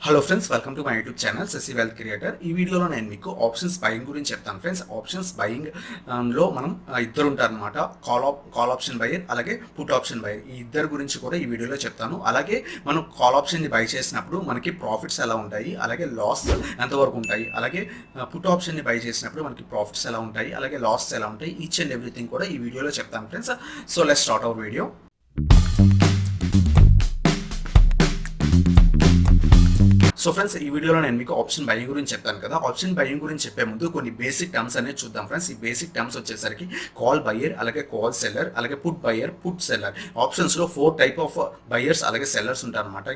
Hello friends, welcome to my YouTube channel Shashi wealth creator. ఈ వీడియోలో నేను మీకు ఆప్షన్స్ బయింగ్ గురించి చెప్తాను ఫ్రెండ్స్. ఆప్షన్స్ బయింగ్ లో మనం ఇద్దరు ఉంటారనమాట. కాల్ ఆప్షన్ బయర్ అలాగే పుట్ ఆప్షన్ బయర్. ఈ ఇద్దరు గురించి కూడా ఈ వీడియోలో చెప్తాను. అలాగే మనం కాల్ ఆప్షన్ని బై చేసినప్పుడు మనకి ప్రాఫిట్స్ ఎలా ఉంటాయి, అలాగే లాస్ ఎంతవరకు ఉంటాయి, అలాగే పుట్ ఆప్షన్ని బై చేసినప్పుడు మనకి ప్రాఫిట్స్ ఎలా ఉంటాయి, అలాగే లాస్ ఎలా ఉంటాయి, ఈచ్ అండ్ ఎవ్రీథింగ్ కూడా ఈ వీడియోలో చెప్తాను friends. So let's start our video. So friends, ఈ వీడియోలో నేను మీకు ఆప్షన్ బయింగ్ గురించి చెప్తాను కదా. ఆప్షన్ బయింగ్ గురించి చెప్పే ముందు కొన్ని బేసిక్ టర్మ్స్ అనేది చూద్దాం ఫ్రెండ్స్. ఈ బేసిక్ టర్మ్స్ వచ్చేసరికి కాల్ బయర్, అలాగే కాల్ సెల్లర్, అలాగే పుట్ బయర్, పుట్ సెల్లర్. ఆప్షన్స్లో 4 టైప్ ఆఫ్ బయర్స్ అలాగే సెల్లర్స్ ఉంటారు అనమాట.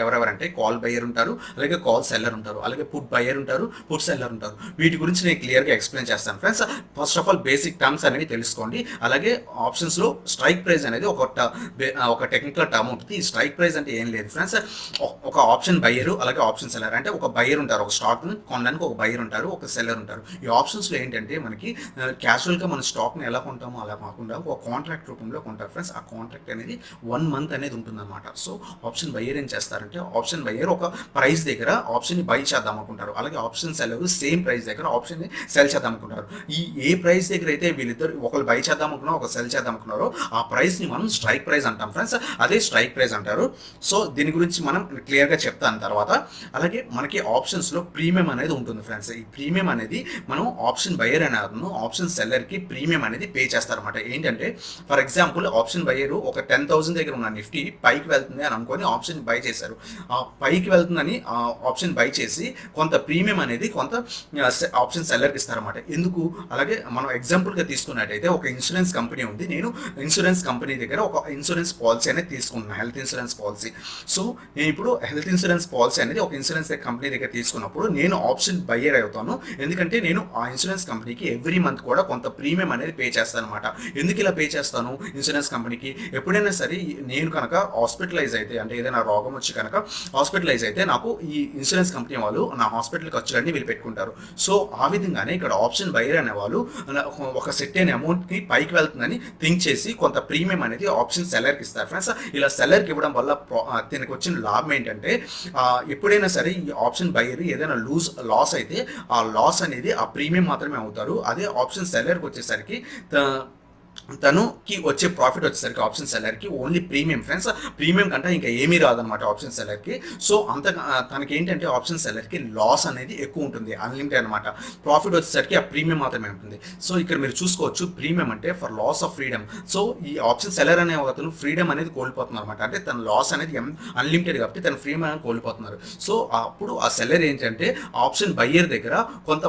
ఎవరెవరంటే కాల్ బయర్ ఉంటారు, అలాగే కాల్ సెల్లర్ ఉంటారు, అలాగే పుట్ బయర్ ఉంటారు, పుట్ సెల్లర్ ఉంటారు. వీటి గురించి నేను క్లియర్గా ఎక్స్ప్లెయిన్ చేస్తాను friends. First of all basic terms అనేవి తెలుసుకోండి. అలాగే ఆప్షన్స్లో స్ట్రైక్ ప్రైస్ అనేది ఒక టెక్నికల్ టర్మ్ ఉంటుంది. ఈ స్ట్రైక్ ప్రైస్ అంటే ఏం లేదు ఫ్రెండ్స్. ఒక ఆప్షన్ బయరు అలాగే ఆప్షన్ సెల్లర్ అంటే ఒక బయర్ ఉంటారు, ఒక స్టాక్ని కొనడానికి ఒక బయర్ ఉంటారు, ఒక సెల్లర్ ఉంటారు. ఈ ఆప్షన్స్లో ఏంటంటే మనకి క్యాజువల్గా మన స్టాక్ని ఎలా కొంటామో అలా కాకుండా ఒక కాంట్రాక్ట్ రూపంలో కొంటారు ఫ్రెండ్స్. ఆ కాంట్రాక్ట్ అనేది 1 మంత్ అనేది ఉంటుందన్నమాట. సో ఆప్షన్ బయర్ ఏం చేస్తారంటే, ఆప్షన్ బయర్ ఒక ప్రైస్ దగ్గర ఆప్షన్ని బై చేద్దాం అనుకుంటారు, అలాగే ఆప్షన్ సెల్లర్ సేమ్ ప్రైస్ దగ్గర ఆప్షన్ని సెల్ చేద్దాం అనుకుంటారు. ఏ ప్రైస్ దగ్గర అయితే వీళ్ళిద్దరు ఒకరు బై చేద్దాం అనుకున్నారో ఒక సెల్ చేద్దాం అనుకున్నారో ఆ ప్రైస్ని మనం స్ట్రైక్ ప్రైస్ అంటాం ఫ్రెండ్స్. అదే స్ట్రైక్ ప్రైస్ అంటారు. సో దీని గురించి మనం క్లియర్గా చెప్తాను తర్వాత. అలాగే మనకి ఆప్షన్స్లో ప్రీమియం అనేది ఉంటుంది ఫ్రెండ్స్. ఈ ప్రీమియం అనేది మనం ఆప్షన్ బయర్ అనే అతను ఆప్షన్ సెల్లర్కి ప్రీమియం అనేది పే చేస్తారనమాట. ఏంటంటే ఫర్ ఎగ్జాంపుల్ ఆప్షన్ బయర్ ఒక 10,000 దగ్గర ఉన్న నిఫ్టీ పైకి వెళ్తుంది అని అనుకొని ఆప్షన్ బై చేశారు. ఆ పైకి వెళ్తుందని ఆప్షన్ బై చేసి కొంత ప్రీమియం అనేది కొంత ఆప్షన్ సెల్లర్కి ఇస్తారన్నమాట. ఎందుకు? అలాగే మనం ఎగ్జాంపుల్గా తీసుకున్నట్టయితే ఒక ఇన్సూరెన్స్ కంపెనీ ఉంది. నేను ఇన్సూరెన్స్ కంపెనీ దగ్గర ఒక ఇన్సూరెన్స్ పాలసీ అనేది తీసుకున్నాను, హెల్త్ ఇన్సూరెన్స్ పాలసీ. సో నేను ఇప్పుడు హెల్త్ ఇన్సూరెన్స్ పాలసీ అనేది ఒక ఇన్సూరెన్స్ కంపెనీ దగ్గర తీసుకున్నప్పుడు నేను ఆప్షన్ బయ్యర్ అవుతాను. ఎందుకంటే నేను ఆ ఇన్సూరెన్స్ కంపెనీకి ఎవ్రీ మంత్ కూడా కొంత ప్రీమియం అనేది పే చేస్తాను అనమాట. ఎందుకు ఇలా పే చేస్తాను ఇన్సూరెన్స్ కంపెనీకి? ఎప్పుడైనా సరే నేను కనుక హాస్పిటలైజ్ అయితే, అంటే ఏదైనా రోగం వచ్చి కనుక హాస్పిటలైజ్ అయితే నాకు ఈ ఇన్సూరెన్స్ కంపెనీ వాళ్ళు నా హాస్పిటల్ ఖర్చులన్నీ వీళ్ళు పెట్టుకుంటారు. సో ఆ విధంగానే ఇక్కడ ఆప్షన్ బయ్యర్ అనే వాళ్ళు ఒక సెట్ అయిన అమౌంట్కి పైకి వెళ్తుందని థింక్ చేసి కొంత ప్రీమియం అనేది ఆప్షన్ సెల్లర్కి ఇస్తారు ఫ్రెండ్స్. ఇలా సెల్లర్కి ఇవ్వడం వల్ల దీనికి వచ్చిన లాభం ఏంటంటే, ఎప్పుడైనా సరే ఈ ఆప్షన్ బయర్ ఏదైనా లాస్ అయితే ఆ లాస్ అనేది ఆ ప్రీమియం మాత్రమే అవుతారు. అదే ఆప్షన్ సెల్లర్కి వచ్చేసరికి తనకి వచ్చే ప్రాఫిట్ వచ్చేసరికి ఆప్షన్ సెల్లర్కి ఓన్లీ ప్రీమియం ఫ్రెండ్స్. ప్రీమియం కంటే ఇంకా ఏమీ రాదనమాట ఆప్షన్ సెల్లర్కి. సో తనకి ఏంటంటే ఆప్షన్ సెల్లర్కి లాస్ అనేది ఎక్కువ ఉంటుంది, అన్లిమిటెడ్ అనమాట. ప్రాఫిట్ వచ్చేసరికి ఆ ప్రీమియం మాత్రమే ఉంటుంది. సో ఇక్కడ మీరు చూసుకోవచ్చు, ప్రీమియం అంటే for loss of freedom. So ఈ ఆప్షన్ సెల్లర్ అనే అతను ఫ్రీడమ్ అనేది కోల్పోతున్నారు అనమాట. అంటే తన లాస్ అనేది అన్లిమిటెడ్ కాబట్టి తన ఫ్రీడమ్ అనేది కోల్పోతున్నారు. సో అప్పుడు ఆ సెల్లర్ ఏంటంటే ఆప్షన్ బయ్యర్ దగ్గర కొంత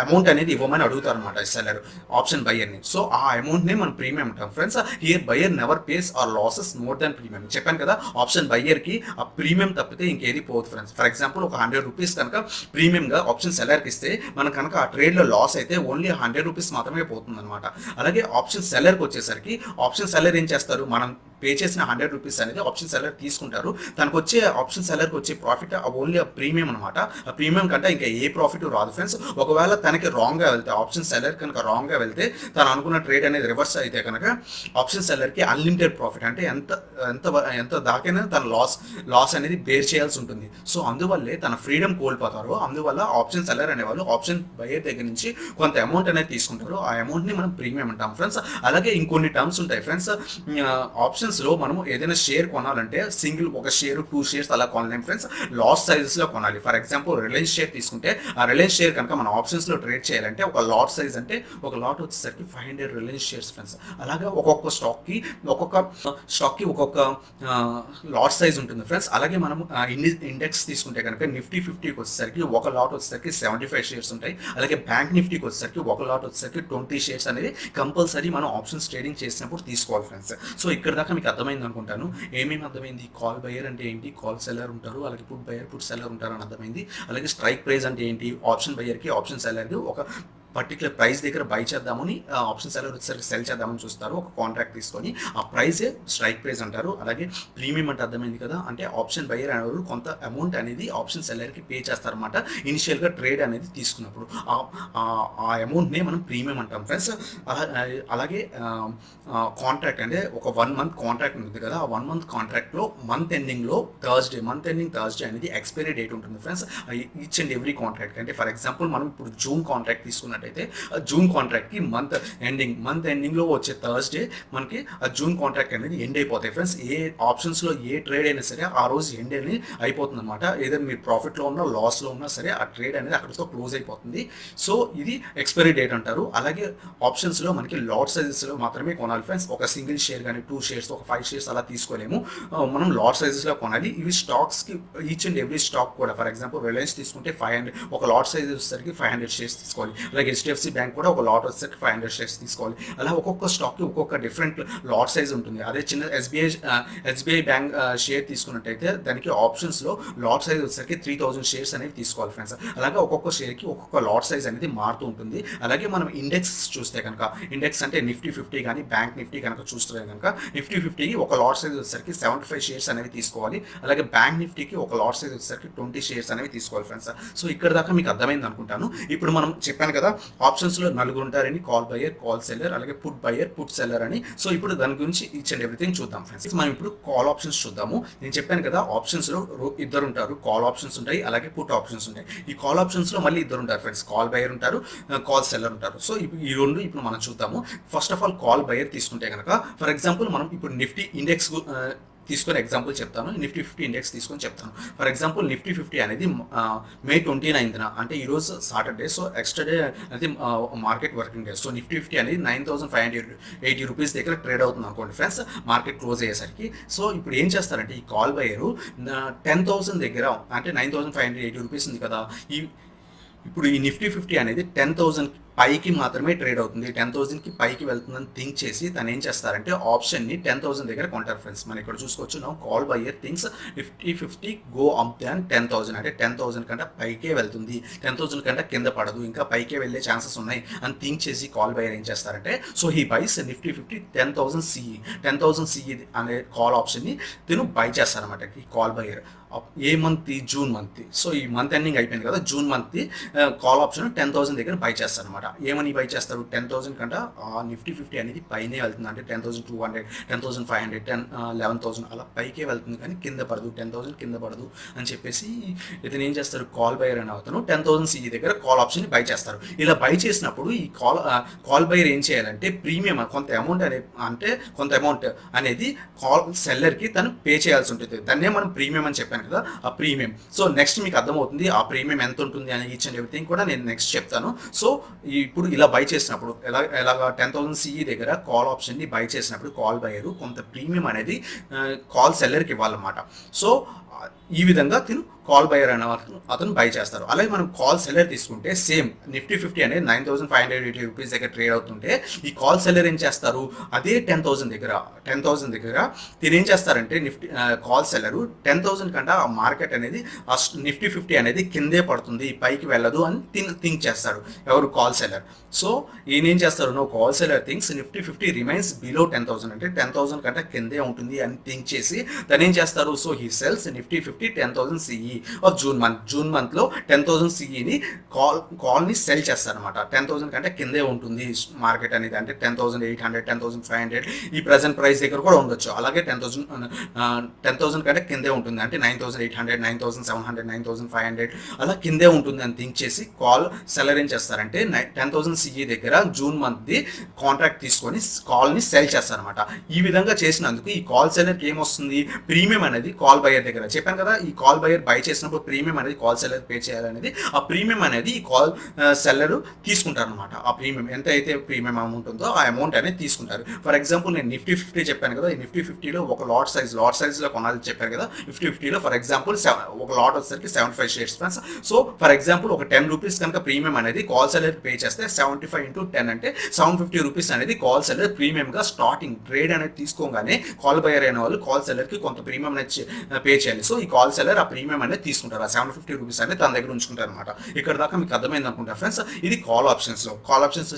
అమౌంట్ అనేది ఇవ్వమని అడుగుతారు అనమాట సెల్లర్ ఆప్షన్ బయ్యర్ని. సో ఆ అమౌంట్ని మనం ప్రీమియం అంటాం friends. Here buyer never pays or losses more than premium. చెప్పాను కదా, ఆప్షన్ బయ్యర్కి ఆ ప్రీమియం తప్పితే ఇంకేది పోదు ఫ్రెండ్స్. ఫర్ ఎగ్జాంపుల్ ఒక 100 రూపీస్ కనుక ప్రీమియంగా ఆప్షన్ సెల్లర్కి ఇస్తే మనం కనుక ఆ ట్రేడ్లో లాస్ అయితే ఓన్లీ 100 రూపీస్ మాత్రమే పోతుంది అనమాట. అలాగే ఆప్షన్ సెల్లర్కి వచ్చేసరికి ఆప్షన్ సెల్లర్ ఏం చేస్తారు, మనం పే చేసిన 100 రూపీస్ అనేది ఆప్షన్ సెల్లర్ తీసుకుంటారు. తనకు వచ్చే ఆప్షన్ సెల్లర్కి వచ్చే ప్రాఫిట్ ఓన్లీ ఆ ప్రీమియం అనమాట. ఆ ప్రీమియం కంటే ఇంకా ఏ ప్రాఫిట్ రాదు ఫ్రెండ్స్. ఒకవేళ తనకి రాంగ్గా వెళ్తే, ఆప్షన్ సెల్లర్ కనుక రాంగ్గా వెళ్తే, తను అనుకున్న ట్రేడ్ అనేది రివర్స్ అయితే కనుక ఆప్షన్ సెల్లర్కి అన్లిమిటెడ్ ప్రాఫిట్, అంటే ఎంత ఎంత ఎంత దాకైనా తన లాస్ అనేది బేర్ చేయాల్సి ఉంటుంది. సో అందువల్లే తన ఫ్రీడమ్ కోల్పోతారు. అందువల్ల ఆప్షన్ సెల్లర్ అనేవాళ్ళు ఆప్షన్ బయర్ దగ్గర నుంచి కొంత అమౌంట్ అనేది తీసుకుంటారు. ఆ అమౌంట్ని మనం ప్రీమియం అంటాం ఫ్రెండ్స్. అలాగే ఇంకొన్ని టర్మ్స్ ఉంటాయి ఫ్రెండ్స్. ఆప్షన్స్లో మనం ఏదైనా షేర్ కొనాలంటే సింగిల్ ఒక షేర్ 2 షేర్స్ అలా కొనలేం ఫ్రెండ్స్. లాస్ సైజెస్లో కొనాలి. ఫర్ ఎగ్జాంపుల్ రిలయన్స్ షేర్ తీసుకుంటే ఆ రిలయన్స్ షేర్ కనుక మన ఆప్షన్స్లో ట్రేడ్ చేయాలంటే ఒక లాట్ సైజ్ అంటే ఒక లాట్ వచ్చేసరికి 500 రిలయన్స్ షేర్స్ ఫ్రెండ్స్. అలాగే ఒక్కొక్క స్టాక్కి ఒక్కొక్క లాట్ సైజ్ ఉంటుంది ఫ్రెండ్స్. అలాగే మనం ఇండెక్స్ తీసుకుంటే కనుక నిఫ్టీ 50కి వచ్చేసరికి ఒక లాట్ వచ్చేసరికి 75 షేర్స్ ఉంటాయి. అలాగే బ్యాంక్ నిఫ్టీకి వచ్చేసరికి ఒక లాట్ వచ్చేసరికి 20 షేర్స్ అనేది కంపల్సరీ మనం ఆప్షన్స్ ట్రేడింగ్ చేసినప్పుడు తీసుకోవాలి ఫ్రెండ్స్. సో ఇక్కడ దాకా మీకు అర్థమైంది అనుకుంటాను. ఏమేమి అర్థమైంది? కాల్ బయర్ అంటే ఏంటి, కాల్ సెల్లర్ ఉంటారు, అలాగే పుట్ బయర్ పుట్ సెల్లర్ ఉంటారు అని అర్థమైంది. అలాగే స్ట్రైక్ ప్రైస్ అంటే ఏంటి, ఆప్షన్ బయర్కి ఆప్షన్ సెల్లర్కి ఒక పర్టికులర్ ప్రైస్ దగ్గర బై చేద్దామని ఆప్షన్ సెల్లర్ వచ్చేసరికి సెల్ చేద్దామని చూస్తారు ఒక కాంట్రాక్ట్ తీసుకొని. ఆ ప్రైజే స్ట్రైక్ ప్రైస్ అంటారు. అలాగే ప్రీమియం అంటే అర్థమైంది కదా, అంటే ఆప్షన్ బయర్ అనేవారు కొంత అమౌంట్ అనేది ఆప్షన్ సెల్లర్కి పే చేస్తారన్నమాట ఇనిషియల్గా ట్రేడ్ అనేది తీసుకున్నప్పుడు. ఆ అమౌంట్నే మనం ప్రీమియం అంటాం ఫ్రెండ్స్. అలాగే కాంట్రాక్ట్ అంటే ఒక 1 month కాంట్రాక్ట్ ఉంటుంది కదా, ఆ 1 month కాంట్రాక్ట్లో మంత్ ఎండింగ్ థర్స్డే అనేది ఎక్స్పైరీ డేట్ ఉంటుంది friends. Each and every contract అంటే ఫర్ ఎగ్జాంపుల్ మనం ఇప్పుడు జూన్ కాంట్రాక్ట్ తీసుకున్నట్టయితే ఆ జూన్ కాంట్రాక్ట్కి మంత్ ఎండింగ్లో వచ్చే థర్స్డే మనకి ఆ జూన్ కాంట్రాక్ట్ అనేది ఎండ్ అయిపోతాయి ఫ్రెండ్స్. ఏ ఆప్షన్స్లో ఏ ట్రేడ్ అయినా సరే ఆ రోజు ఎండ్ అనేది అయిపోతుంది అనమాట. ఏదైనా మీరు ప్రాఫిట్లో ఉన్నా లాస్లో ఉన్నా సరే ఆ ట్రేడ్ అనేది అక్కడితో క్లోజ్ అయిపోతుంది. సో ఇది ఎక్స్పైరీ డేట్ అంటారు. అలాగే ఆప్షన్స్లో మనకి లాట్ సైజెస్లో మాత్రమే కొనాలి ఫ్రెండ్స్. ఒక సింగిల్ షేర్ కానీ 2 shares ఒక 5 shares అలా తీసుకోలేము. మనం లాట్ సైజెస్లో కొనాలి. ఇవి స్టాక్స్కి ఈచ్ అండ్ ఎవ్రీ స్టాక్ కూడా ఫర్ ఎగ్జాంపుల్ రిలయన్స్ తీసుకుంటే 500 ఒక లాట్ సైజ్ వచ్చేసరికి 500 shares తీసుకోవాలి. అలాగే HDFC బ్యాంక్ కూడా ఒక లాట్ వచ్చేసరికి 500 shares తీసుకోవాలి. అలా ఒక్కొక్క స్టాక్కి ఒక్కొక్క డిఫరెంట్ లాట్ సైజ్ ఉంటుంది. అదే చిన్న ఎస్బీఐ బ్యాంక్ షేర్ తీసుకున్నట్టయితే దానికి ఆప్షన్స్లో లాట్ సైజ్ వచ్చేసరికి 3000 shares అనేవి తీసుకోవాలి ఫ్రెండ్స్. అలాగే ఒక్కొక్క షేర్కి ఒక్కొక్క లాట్ సైజ్ అనేది మారుతూ ఉంటుంది. అలాగే మనం ఇండెక్స్ చూస్తే కనుక ఇండెక్స్ అంటే నిఫ్టీ 50 కానీ బ్యాంక్ నిఫ్టీ కనుక చూస్తే కనుక నిఫ్టీ 50కి ఒక లాట్ సైజ్ వచ్చేసరికి 75 shares అనేవి తీసుకోవాలి. అలాగే బ్యాంక్ నిఫ్టీకి ఒక లాట్ సైజ్ వచ్చేసరికి 20 shares అనేవి తీసుకోవాలి ఫ్రెండ్స్. సో ఇక్కడ దాకా మీకు అర్థమైంది అనుకుంటాను. ఇప్పుడు మనం చెప్పాను కదా ఆప్షన్స్లో 4 ఉంటారని, కాల్ బయర్, కాల్ సెల్లర్, అలాగే పుట్ బయర్, పుట్ సెల్లర్ అని. సో ఇప్పుడు దాని గురించి ఈచ్ అండ్ ఎవ్రీథింగ్ చూద్దాం ఫ్రెండ్స్. మనం ఇప్పుడు కాల్ ఆప్షన్స్ చూద్దాము. నేను చెప్పాను కదా ఆప్షన్స్లో ఇద్దరు ఉంటారు, కాల్ ఆప్షన్స్ ఉంటాయి అలాగే పుట్ ఆప్షన్స్ ఉంటాయి. ఈ కాల్ ఆప్షన్స్లో మళ్ళీ ఇద్దరు ఉంటారు ఫ్రెండ్స్, కాల్ బయర్ ఉంటారు, కాల్ సెల్లర్ ఉంటారు. సో ఈ రెండు ఇప్పుడు మనం చూద్దాము. First of all call buyer తీసుకుంటే కనుక ఫర్ ఎగ్జాంపుల్ మనం ఇప్పుడు నిఫ్టీ ఇండెక్స్ తీసుకొని ఎగ్జాంపుల్ చెప్తాను. నిఫ్టీ 50 ఇండెక్స్ తీసుకొని చెప్తాను. ఫర్ ఎగ్జాంపుల్ నిఫ్టీ 50 అనేది May 29th అంటే ఈరోజు సాటర్డే. సో ఎక్స్ట్రా డే అనేది market working day. So Nifty 50 అనేది 9580 రూపీస్ దగ్గర ట్రేడ్ అవుతుంది అనుకోండి ఫ్రెండ్స్ మార్కెట్ క్లోజ్ అయ్యేసరికి. సో ఇప్పుడు ఏం చేస్తారంటే ఈ కాల్ బయరు 10,000 దగ్గర అంటే 9580 రూపీస్ ఉంది కదా, ఇప్పుడు ఈ నిఫ్టీ 50 అనేది 10,000 పైకి మాత్రమే ట్రేడ్ అవుతుంది, 10,000కి పైకి వెళ్తుందని థింక్ చేసి తను ఏం చేస్తారంటే ఆప్షన్ని 10,000 దగ్గర కొంటారు ఫ్రెండ్స్. మనం ఇక్కడ చూసుకోవచ్చు నా call buyer things Nifty 50 go up than 10,000 అంటే 10,000 కంటే పైకే వెళ్తుంది, 10,000 కంటే కింద పడదు, ఇంకా పైకే వెళ్ళే ఛాన్సెస్ ఉన్నాయి అని థింక్ చేసి కాల్ బయర్ ఏం చేస్తారంటే so he buys Nifty 50 10,000 CE అనే కాల్ ఆప్షన్ని తిను బై చేస్తారనమాట ఈ కాల్ బయర్. ఏ మంత్? June month. సో ఈ మంత్ ఎండింగ్ అయిపోయింది కదా, జూన్ మంత్ కాల్ ఆప్షన్ 10,000 దగ్గర బై చేస్తారనమాట. ఏమని బై చేస్తారు? 10,000 కంటే నిఫ్టీ 50 అనేది పైనే వెళ్తుంది, అంటే 10,200, 10,500, 11,000 అలా పైకే వెళ్తుంది కానీ కింద పడదు, 10,000 కింద పడదు అని చెప్పేసి ఇతను ఏం చేస్తారు కాల్ బయర్ అని అవుతాను 10,000 సిఈ దగ్గర కాల్ ఆప్షన్ బై చేస్తారు. ఇలా బై చేసినప్పుడు ఈ కాల్ బయర్ ఏం చేయాలంటే ప్రీమియం కొంత అమౌంట్ అనేది కాల్ సెల్లర్కి తను పే చేయాల్సి ఉంటుంది. దాన్నే మనం ప్రీమియం అని చెప్పాను కదా, ఆ ప్రీమియం. సో నెక్స్ట్ మీకు అర్థమవుతుంది ఆ ప్రీమియం ఎంత ఉంటుంది అని ఈచ్ అండ్ ఎవ్రీథింగ్ కూడా నేను నెక్స్ట్ చెప్తాను. సో ఇప్పుడు ఇలా బై చేసినప్పుడు ఎలాగా 10,000 సిఈ దగ్గర కాల్ ఆప్షన్ని బై చేసినప్పుడు కాల్ బయరు కొంత ప్రీమియం అనేది కాల్ సెల్లర్కి ఇవ్వాలన్నమాట. సో ఈ విధంగా కాల్ బయర్ అనే అతను బై చేస్తారు. అలాగే మనం కాల్ సెల్లర్ తీసుకుంటే సేమ్ నిఫ్టీ 50 అనేది 9580 రూపీస్ దగ్గర ట్రేడ్ అవుతుంటే ఈ కాల్ సెల్లర్ ఏం చేస్తారు అదే 10,000 దగ్గర తినేం చేస్తారంటే నిఫ్టీ కాల్ సెల్లరు 10,000 కంటే ఆ మార్కెట్ అనేది ఆ నిఫ్టీ 50 అనేది కిందే పడుతుంది, పైకి వెళ్ళదు అని థింక్ చేస్తాడు ఎవరు? Call seller. సో ఈయనేం చేస్తారు no call seller thinks Nifty 50 remains below 10,000 అంటే 10,000 కంటే కిందే ఉంటుంది అని థింక్ చేసి తను ఏం చేస్తారు so he sells Nifty 50 10,000 CE of June మంత్లో 10,000 సిఈని కాల్ని సెల్ చేస్తారనమాట. 10,000 కంటే కిందే ఉంటుంది మార్కెట్ అనేది, అంటే 10,800, 10,500 ఈ ప్రజెంట్ ప్రైస్ దగ్గర కూడా ఉండొచ్చు. అలాగే 10,000 కంటే కిందే ఉంటుంది, అంటే 9,800, 9,700, 9,500 అలా కిందే ఉంటుంది అని థింక్ చేసి కాల్ సెల్లర్ ఏం చేస్తారంటే 10,000 సిఈ దగ్గర జూన్ మంత్ది కాంట్రాక్ట్ తీసుకొని కాల్ని సెల్ చేస్తారనమాట. ఈ విధంగా చేసినందుకు ఈ కాల్ సెల్లర్కి ఏమొస్తుంది ప్రీమియం అనేది కాల్ బయర్ దగ్గర చెప్పాను కదా, ఈ కాల్ బయర్ బై చేసినప్పుడు ప్రీమియం అనేది కాల్ సెల్లర్ పే చేయాలనేది ఆ ప్రీమియం అనేది ఈ కాల్ సెల్లర్ తీసుకుంటారు అనమాట. ఆ ప్రీమియం ఎంత అయితే ప్రీమియం అమౌంట్ ఉందో ఆ అమౌంట్ అనేది తీసుకుంటారు. ఫర్ ఎగ్జాంపుల్ నేను నిఫ్టీ 50 చెప్పాను కదా, ఈ నిఫ్టీ 50లో ఒక లాట్ సైజ్లో కొనాలి చెప్పాను కదా, నిఫ్టీ 50లో ఫర్ ఎగ్జాంపుల్ ఒక లాట్ వచ్చేసరికి 75 shares friends. So for example ఒక 10 రూపీస్ కనుక ప్రీమియం అనేది కాల్ సెల్లర్ పే చేస్తే 75 into 10 అంటే 750 రూపీస్ అనేది కాల్ సెల్లర్ ప్రీమియంగా స్టార్టింగ్ ట్రేడ్ అనేది తీసుకోగానే కాల్ బయర్ అయిన వాళ్ళు కాల్ సెల్లర్కి కొంత ప్రీమియం అనేది పే చేయాలి. సో ఈ కాల్ సెల్లర్ ఆ ప్రీమియం అనేది తీసుకుంటారు, ఆ 750 రూపీస్ అనేది తన దగ్గర ఉంచుకుంటారు అనమాట. ఇక్కడ దాకా మీకు అర్థమైంది అనుకుంటా ఫ్రెండ్స్. ఇది కాల్ ఆప్షన్స్లో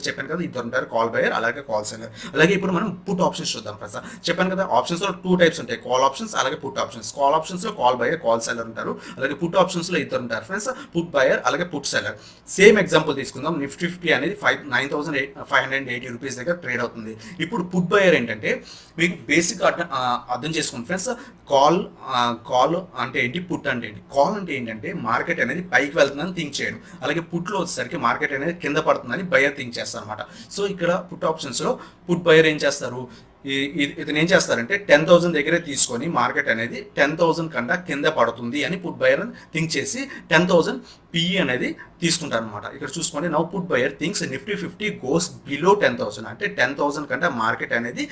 చెప్పాను కదా, ఇద్దరు ఉంటారు, కాల్ బయర్ అలాగే కాల్ సెల్లర్. అలాగే ఇప్పుడు మనం పుట్ ఆప్షన్స్ చూద్దాం ఫ్రెండ్స్. చెప్పాను కదా ఆప్షన్స్లో 2 టైప్స్ ఉంటాయి, కాల్ ఆప్షన్స్ అలాగే పుట్ ఆప్షన్స్. కాల్ ఆప్షన్స్లో కాల్ బయర్ కాల్ సెల్లర్ ఉంటారు, అలాగే పుట్ ఆప్షన్స్లో ఇద్దరు ఉంటారు ఫ్రెండ్స్, పుట్ బయర్ అలాగే పుట్ సెల్లర్. సేమ్ ఎగ్జాంపుల్ తీసుకుందాం. నిఫ్టీ 50 అనేది 9,580 రూపీస్ దగ్గర ట్రేడ్ అవుతుంది. ఇప్పుడు పుట్ బయర్ ఏంటంటే మీకు బేసిక్ అర్థం చేసుకోండి ఫ్రెండ్స్. కాల్ అంటే ఏంటి, పుట్ అంటే ఏంటి. కాల్ అంటే ఏంటంటే మార్కెట్ అనేది పైకి వెళ్తుందని థింక్ చేయడం, అలాగే పుట్లో వచ్చేసరికి మార్కెట్ అనేది కింద పడుతుందని బయర్ థింక్ చేస్తారు అనమాట. సో ఇక్కడ పుట్ ఆప్షన్స్లో పుట్ బయర్ ఏం చేస్తారు, ఇతను ఏం చేస్తారంటే 10,000 దగ్గరే తీసుకొని మార్కెట్ అనేది 10,000 కన్నా కింద పడుతుంది అని పుట్ బయర్ థింక్ చేసి 10,000 పిఈ అనేది తీసుకుంటారు అనమాట. ఇక్కడ చూసుకోండి, now put buyer thinks Nifty 50 goes below 10,000 అంటే 10,000 కంటే మార్కెట్ అనేది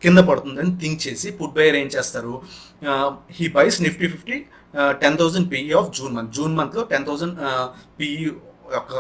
కింద పడుతుందని థింక్ చేసి పుట్ బయర్ ఏం చేస్తారు, he buys Nifty 50 10,000 PE of June మంత్లో 10,000 పిఈ యొక్క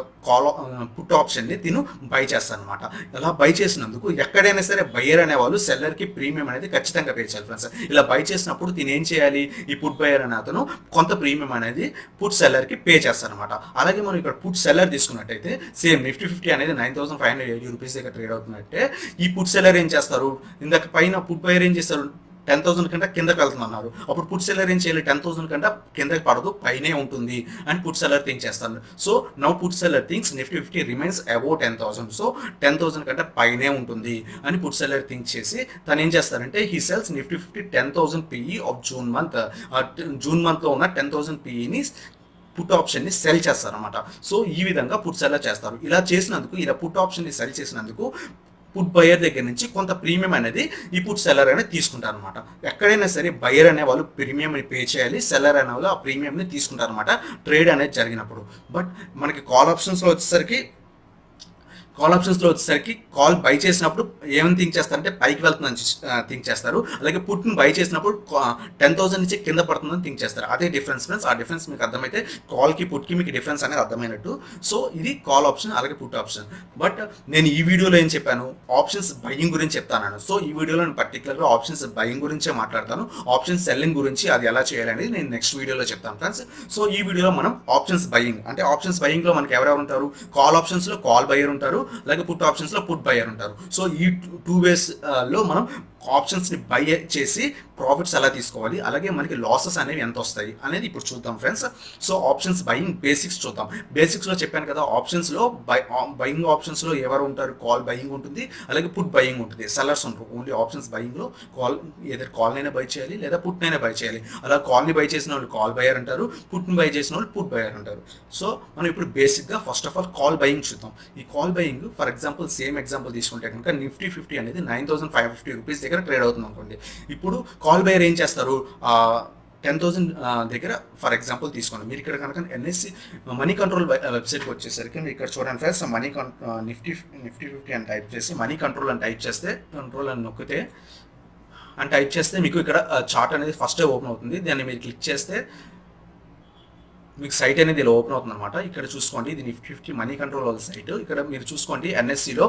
పుట్ ఆప్షన్ని తిను బై చేస్తాను అనమాట. ఇలా బై చేసినందుకు ఎక్కడైనా సరే బయర్ అనేవాళ్ళు సెల్లర్కి ప్రీమియం అనేది ఖచ్చితంగా పే చేయాలి ఫ్రెండ్స్. ఇలా బై చేసినప్పుడు తిని ఏం చేయాలి, ఈ పుట్ బయర్ అనే అతను కొంత ప్రీమియం అనేది పుట్ సెల్లర్కి పే చేస్తాను అనమాట. అలాగే మనం ఇక్కడ పుట్ సెల్లర్ తీసుకున్నట్టయితే సేమ్ నిఫ్టీ 50 అనేది 9,580 రూపీస్ దగ్గర ట్రేడ్ అవుతున్నట్టే ఈ పుట్ సెల్లర్ ఏం చేస్తారు, ఇందాక పైన పుట్ బయర్ ఏం చేస్తారు 10,000 కంటే కిందకి వెళ్తున్నారు, అప్పుడు పుట్ సెల్లర్ ఏం చేయాలి, 10,000 కంటే కిందకి పడదు పైనే ఉంటుంది అని పుట్ సెల్లర్ థింక్ చేస్తాను. So now put seller thinks Nifty 50 remains above 10,000, so 10,000 కంటే పైనే ఉంటుంది అని పుట్ సెల్లర్ థింక్ చేసి తను ఏం చేస్తారంటే he sells Nifty 50 10,000 PE of June మంత్లో ఉన్న 10,000 పిఈని పుట్ ఆప్షన్ని సెల్ చేస్తారనమాట. సో ఈ విధంగా పుట్ సెల్లర్ చేస్తారు. ఇలా పుట్ ఆప్షన్ని సెల్ చేసినందుకు పుట్ బయర్ దగ్గర నుంచి కొంత ప్రీమియం అనేది ఈ పుట్ సెల్లర్ అనేది తీసుకుంటారు అనమాట. ఎక్కడైనా సరే బయర్ అనే వాళ్ళు ప్రీమియంని పే చేయాలి, సెల్లర్ అనే వాళ్ళు ఆ ప్రీమియంని తీసుకుంటారు అనమాట ట్రేడ్ అనేది జరిగినప్పుడు. బట్ మనకి కాల్ ఆప్షన్స్లో వచ్చేసరికి కాల్ బై చేసినప్పుడు ఏమని థింక్ చేస్తారంటే పైకి వెళ్తుందని థింక్ చేస్తారు, అలాగే పుట్ని బై చేసినప్పుడు 10,000 నుంచి కింద పడుతుందని థింక్ చేస్తారు. అదే డిఫరెన్స్ ఫ్రెండ్స్. ఆ డిఫరెన్స్ మీకు అర్థమైతే కాల్కి పుట్కి మీకు డిఫరెన్స్ అనేది అర్థమైనట్టు. సో ఇది కాల్ ఆప్షన్ అలాగే పుట్ ఆప్షన్. బట్ నేను ఈ వీడియోలో ఏం చెప్పాను, ఆప్షన్స్ బయింగ్ గురించి చెప్తాను. సో ఈ వీడియోలో నేను పర్టికులర్గా ఆప్షన్స్ బయింగ్ గురించే మాట్లాడతాను. ఆప్షన్ సెల్లింగ్ గురించి అది ఎలా చేయాలనేది నేను నెక్స్ట్ వీడియోలో చెప్తాను ఫ్రెండ్స్. సో ఈ వీడియోలో మనం ఆప్షన్స్ బయింగ్ అంటే ఆప్షన్స్ బయింగ్లో మనకి ఎవరెవరు ఉంటారు, కాల్ ఆప్షన్స్లో కాల్ బయర్ ఉంటారు, అలాగే పుట్ ఆప్షన్స్లో పుట్ బయర్ ఉంటారు. సో ఈ 2 ways లో మనం ఆప్షన్స్ని బై చేసి ప్రాఫిట్స్ ఎలా తీసుకోవాలి, అలాగే మనకి లాసెస్ అనేవి ఎంత వస్తాయి అనేది ఇప్పుడు చూద్దాం friends. So options buying basics చూద్దాం. బేసిక్స్లో చెప్పాను కదా, ఆప్షన్స్లో బయింగ్ ఆప్షన్స్లో ఎవరు ఉంటారు, కాల్ బయింగ్ ఉంటుంది, అలాగే పుట్ బయింగ్ ఉంటుంది, సెల్లర్స్ ఉంటారు. ఓన్లీ ఆప్షన్స్ బయింగ్లో కాల్నైనా బై చేయాలి లేదా పుట్నైనా బై చేయాలి. అలా కాల్ని బై చేసిన వాళ్ళు కాల్ బయర్ అంటారు, పుట్ని బై చేసిన వాళ్ళు పుట్ బయర్ అంటారు. సో మనం ఇప్పుడు బేసిక్గా first of all call buying చూద్దాం. ఈ call buying for example same example తీసుకుంటే కనుక నిఫ్టీ 50 అనేది 9,550 రూపీస్ దగ్గర ట్రేడ్ అవుతుంది అనుకోండి. ఇప్పుడు కాల్ బయర్ ఏం చేస్తారు, 10,000 దగ్గర ఫర్ ఎగ్జాంపుల్ తీసుకోండి. మీరు ఇక్కడ కనుక ఎన్ఎస్సి మనీ కంట్రోల్ వెబ్సైట్కి వచ్చేసరికి మీరు ఇక్కడ చూడండి ఫ్రెండ్స్, నిఫ్టీ 50 అని టైప్ చేసి మనీ కంట్రోల్ అని టైప్ చేస్తే నొక్కితే టైప్ చేస్తే మీకు ఇక్కడ చార్ట్ అనేది ఫస్ట్ ఓపెన్ అవుతుంది. దాన్ని మీరు క్లిక్ చేస్తే మీకు సైట్ అనేది ఇలా ఓపెన్ అవుతుంది అనమాట. ఇక్కడ చూసుకోండి, ఇది నిఫ్టీ 50 మనీ కంట్రోల్ వాళ్ళ సైట్. ఇక్కడ మీరు చూసుకోండి ఎన్ఎస్సిలో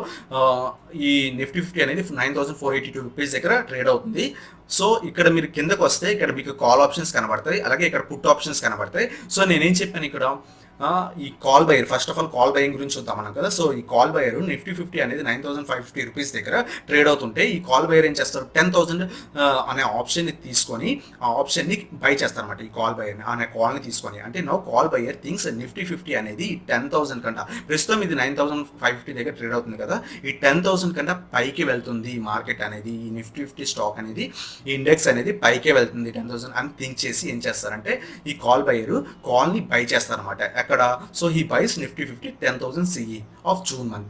ఈ నిఫ్టీ 50 అనేది 9,482 రూపీస్ దగ్గర ట్రేడ్ అవుతుంది. సో ఇక్కడ మీరు కిందకు వస్తే ఇక్కడ మీకు కాల్ ఆప్షన్స్ కనబడతాయి, అలాగే ఇక్కడ పుట్ ఆప్షన్స్ కనబడతాయి. సో నేనేం చెప్పాను ఇక్కడ, ఈ call buyer first of all call buying గురించి చూద్దాం మనం కదా. సో ఈ కాల్ బయర్ నిఫ్టీ 50 అనేది 9,550 రూపీస్ దగ్గర ట్రేడ్ అవుతుంటే ఈ కాల్ బయర్ ఏం చేస్తారు, 10,000 అనే ఆప్షన్ని తీసుకొని ఆ ఆప్షన్ని బై చేస్తారన్నమాట. ఈ కాల్ బయర్ అనే కాల్ని తీసుకొని, అంటే no call buyer things Nifty 50 అనేది 10,000 కంట, ప్రస్తుతం ఇది 9,550 దగ్గర ట్రేడ్ అవుతుంది కదా, ఈ 10,000 కంట పైకి వెళ్తుంది మార్కెట్ అనేది, ఈ నిఫ్టీ 50 స్టాక్ అనేది, ఈ ఇండెక్స్ అనేది పైకే వెళ్తుంది 10,000 అని థింక్ చేసి ఏం చేస్తారంటే ఈ కాల్ బయర్ కాల్ని బై చేస్తారన్నమాట. ఎక్కడ? So he buys Nifty 50 10,000 CE of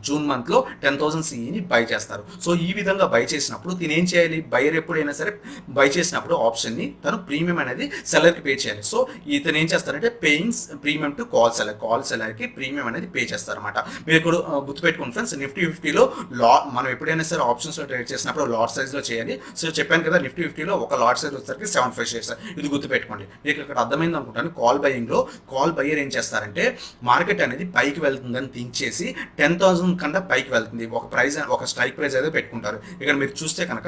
June మంత్లో 10,000 సిఈని బై చేస్తారు. సో ఈ విధంగా బై చేసినప్పుడు తిని ఏం చేయాలి? బయర్ ఎప్పుడైనా సరే బై చేసినప్పుడు ఆప్షన్ని తను ప్రీమియం అనేది సెల్లర్కి పే చేయాలి. సో ఇతను ఏం చేస్తారంటే పేయింగ్ ప్రీమియం టు కాల్ సెల్లర్కి ప్రీమియం అనేది పే చేస్తారన్నమాట. మీరు కూడా గుర్తుపెట్టుకోండి ఫ్రెండ్స్, నిఫ్టీ 50లో మనం ఎప్పుడైనా సరే ఆప్షన్స్లో ట్రేడ్ చేసినప్పుడు లాట్ సైజ్లో చేయాలి. సో చెప్పాను కదా, నిఫ్టీ 50లో ఒక లాట్ సైజ్ వచ్చేసరికి 75 షేర్స్. ఇది గుర్తుపెట్టుకోండి. మీకు ఇక్కడ అర్థమైంది అనుకుంటాను. కాల్ బయ్యర్ ఏం చేస్తారంటే మార్కెట్ అనేది పైకి వెళ్తుందని థింక్ చేసి 10,000 కన్నా పైకి వెళ్తుంది ఒక స్ట్రైక్ ప్రైస్ అయితే పెట్టుకుంటారు. ఇక్కడ మీరు చూస్తే కనుక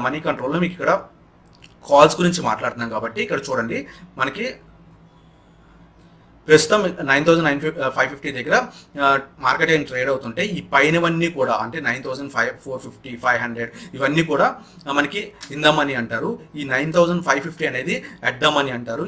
మనీ కంట్రోల్లో మీకు ఇక్కడ కాల్స్ గురించి మాట్లాడుతున్నాం కాబట్టి ఇక్కడ చూడండి, మనకి ప్రస్తుతం 9,550 దగ్గర మార్కెట్ ఏం ట్రేడ్ అవుతుంటే ఈ పైనవన్నీ కూడా అంటే 9,450, 500 ఇవన్నీ కూడా మనకి ఇన్ ద మనీ అంటారు. ఈ 9,550 అనేది అట్ ద మనీ అంటారు.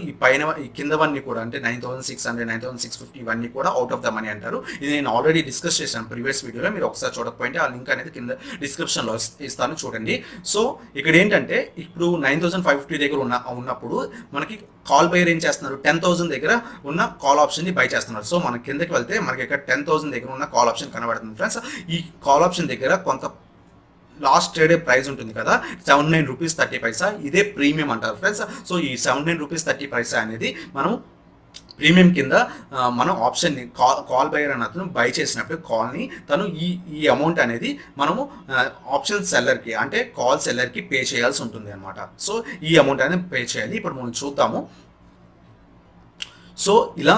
ఈ కిందవన్నీ కూడా అంటే 9,600, 9,650 ఇవన్నీ కూడా అవుట్ ఆఫ్ ద మనీ అంటారు. ఇది నేను ఆల్రెడీ డిస్కస్ చేశాను ప్రీవియస్ వీడియోలో. మీరు ఒకసారి చూడకపోయింటే ఆ లింక్ అనేది కింద డిస్క్రిప్షన్లో ఇస్తాను, చూడండి. సో ఇక్కడ ఏంటంటే ఇప్పుడు 9,550 దగ్గర ఉన్నప్పుడు మనకి కాల్ బయర్ ఏం చేస్తున్నారు? 10,000 దగ్గర ఉన్న కాల్ ఆప్షన్ ని బై చేస్తున్నారు. సో మన కిందకి వెళ్తే మనకి ఇక్కడ 10,000 దగ్గర ఉన్న కాల్ ఆప్షన్ కనబడుతుంది ఫ్రెండ్స్. ఈ కాల్ ఆప్షన్ దగ్గర కొంత లాస్ట్ ట్రేడే ప్రైస్ ఉంటుంది కదా, 79 రూపీస్ 30 పైసా. ఇదే ప్రీమియం అంటారు ఫ్రెండ్స్. సో ఈ 79 రూపీస్ 30 పైసా అనేది మనం ప్రీమియం కింద మనం ఆప్షన్ని కాల్ బయర్ అని అతను బై చేసినప్పుడు కాల్ని తను ఈ అమౌంట్ అనేది మనము ఆప్షన్ సెల్లర్కి అంటే కాల్ సెల్లర్కి పే చేయాల్సి ఉంటుంది అనమాట. సో ఈ అమౌంట్ అనేది పే చేయాలి. ఇప్పుడు మనం చూద్దాము. సో ఇలా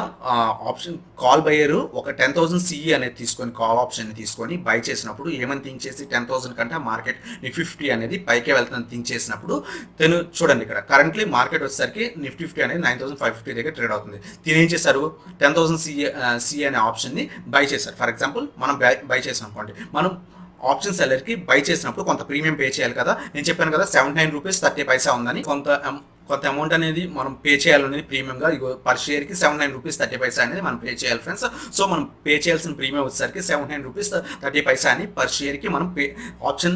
ఆప్షన్ కాల్ బయర్ ఒక 10,000 సిఈ అనేది తీసుకొని కాల్ ఆప్షన్ తీసుకొని బై చేసినప్పుడు ఏమని థింక్ చేసి 10,000 కంటే మార్కెట్ నిఫ్టీ 50 అనేది పైకే వెళ్తుందని థింక్ చేసినప్పుడు తను చూడండి, ఇక్కడ కరెంట్లీ మార్కెట్ వచ్చేసరికి నిఫ్టీ 50 అనేది 9,550 దగ్గర ట్రేడ్ అవుతుంది. తిని ఏం చేశారు? 10,000 సిఈ అనే ఆప్షన్ని బై చేశారు. ఫర్ ఎగ్జాంపుల్ మనం బై చేసాం అనుకోండి, మనం ఆప్షన్ సెల్లర్కి బై చేసినప్పుడు కొంత ప్రీమియం పే చేయాలి కదా. నేను చెప్పాను కదా 79 రూపీస్ 30 పైసా ఉందని. కొంత అమౌంట్ అనేది మనం పే చేయాలనేది ప్రీమియంగా పర్ షేర్కి 79 రూపీస్ 30 పైసా అనేది మనం పే చేయాలి ఫ్రెండ్స్. సో మనం పే చేయాల్సిన ప్రీమియం వచ్చేసరికి 79 రూపీస్ 30 పైసా అని పర్ షేర్కి మనం ఆప్షన్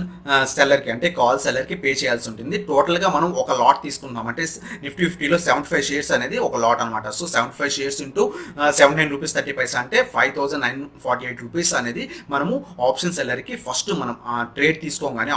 సెల్లర్కి అంటే కాల్ సెల్లర్కి పే చేయాల్సి ఉంటుంది. టోటల్గా మనం ఒక లాట్ తీసుకున్నాం అంటే నిఫ్టీ 50లో 75 షేర్స్ అనేది ఒక లాట్ అనమాట. సో 75 షేర్స్ ఇంటూ 79 రూపీస్ 30 పైసా అంటే 5,948 రూపీస్ అనేది మనము ఆప్షన్ సెల్లర్కి ఫస్ట్ మనం ట్రేడ్ తీసుకోగానే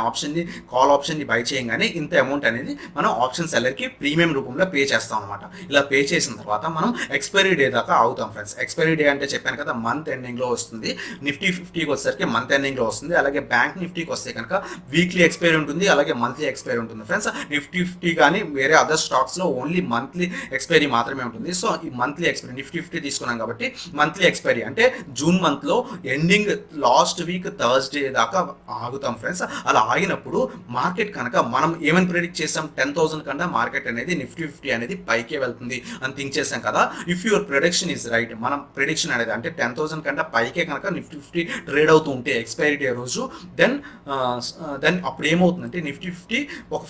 కాల్ ఆప్షన్ని బై చేయగానే ఇంత అమౌంట్ అనేది మనం ఆప్షన్ సెల్లర్కి ప్రీమియం రూపంలో పే చేస్తాం అనమాట. ఇలా పే చేసిన తర్వాత మనం ఎక్స్పైరీ డే దాకా ఆగుతాం ఫ్రెండ్స్. ఎక్స్పైరీ డే అంటే చెప్పాను కదా మంత్ ఎండింగ్లో వస్తుంది. నిఫ్టీ 50కి వచ్చేసరికి మంత్ ఎండింగ్లో వస్తుంది. అలాగే బ్యాంక్ నిఫ్టీకి వస్తే కనుక వీక్లీ ఎక్స్పైరీ ఉంటుంది, అలాగే మంత్లీ ఎక్స్పైరీ ఉంటుంది ఫ్రెండ్స్. నిఫ్టీ 50 కానీ వేరే అదర్ స్టాక్స్లో ఓన్లీ మంత్లీ ఎక్స్పైరీ మాత్రమే ఉంటుంది. సో ఈ మంత్లీ ఎక్స్పైరీ నిఫ్టీ 50 తీసుకున్నాం కాబట్టి మంత్లీ ఎక్స్పైరీ అంటే జూన్ మంత్లో ఎండింగ్ లాస్ట్ వీక్ థర్స్డే దాకా ఆగుతాం ఫ్రెండ్స్. అలా ఆగినప్పుడు మార్కెట్ కనుక మనం ఏమని ప్రెడిక్ట్ చేసాం? 10,000 కన్నా మార్కెట్ అనేది నిఫ్టీ 50 అనేది పైకే వెళ్తుంది అని థింక్ చేసాం కదా. If your prediction is right, మనం ప్రెడిక్షన్ అనేది అంటే 10,000 కంటే పైకే కనుక నిఫ్టీ 50 ట్రేడ్ అవుతూ ఉంటే ఎక్స్పైరీ డే రోజు దెన్ అప్పుడు ఏమవుతుందంటే నిఫ్టీ 50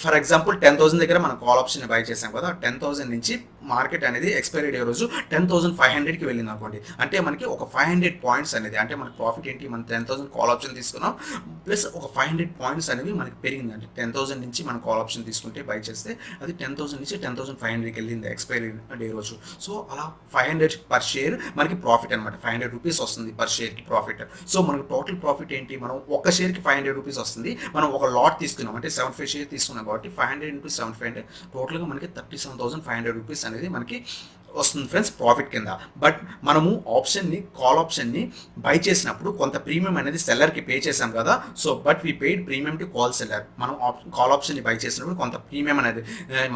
ఫర్ ఎగ్జాంపుల్ 10,000 దగ్గర మనం కాల్ ఆప్షన్ బై చేసాం కదా, 10,000 నుంచి మార్కెట్ అనేది ఎక్స్పైరీ డే రోజు 10,500కి వెళ్ళింది అనుకోండి. అంటే మనకి ఒక 500 పాయింట్స్ అనేది అంటే మనకి ప్రాఫిట్ ఏంటి? మనం 10,000 కాల్ ఆప్షన్ తీసుకున్నాం ప్లస్ ఒక 500 పాయింట్స్ అనేవి మనకి పెరిగింది. అంటే 10,000 నుంచి మనం కాల్ ఆప్షన్ తీసుకుంటే బై చేస్తే అది 10,000 నుంచి 10,500కి వెళ్ళింది ఎక్స్పైరీ డే రోజు. సో అలా 500 పర్ షేర్ మనకి ప్రాఫిట్ అనమాట. 500 రూపీస్ వస్తుంది పర్ షేర్కి ప్రాఫిట్. సో మనకు టోటల్ ప్రాఫిట్ ఏంటి? మనం ఒక షేర్కి 500 రూపీస్ వస్తుంది. మనం ఒక లాట్ తీసుకున్నాం అంటే 75 షేర్ తీసుకున్నాం కాబట్టి 500 ఇంటూ 7500 టోటల్గా మనకి 37,500 రూపీస్ అనేది మనకి వస్తుంది ఫ్రెండ్స్ ప్రాఫిట్ కింద. బట్ మనము కాల్ ఆప్షన్ని బై చేసినప్పుడు కొంత ప్రీమియం అనేది సెల్లర్కి పే చేసాం కదా. So but we paid premium to call seller. మనం కాల్ ఆప్షన్ని బై చేసినప్పుడు కొంత ప్రీమియం అనేది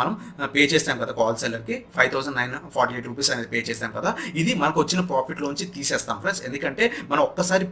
మనం పే చేస్తాం కదా కాల్ సెల్లర్కి 5,948 రూపీస్ అనేది పే చేస్తాం కదా. ఇది మనకు వచ్చిన ప్రాఫిట్లోంచి తీసేస్తాం ఫ్రెండ్స్. ఎందుకంటే మనం ఒక్కసారి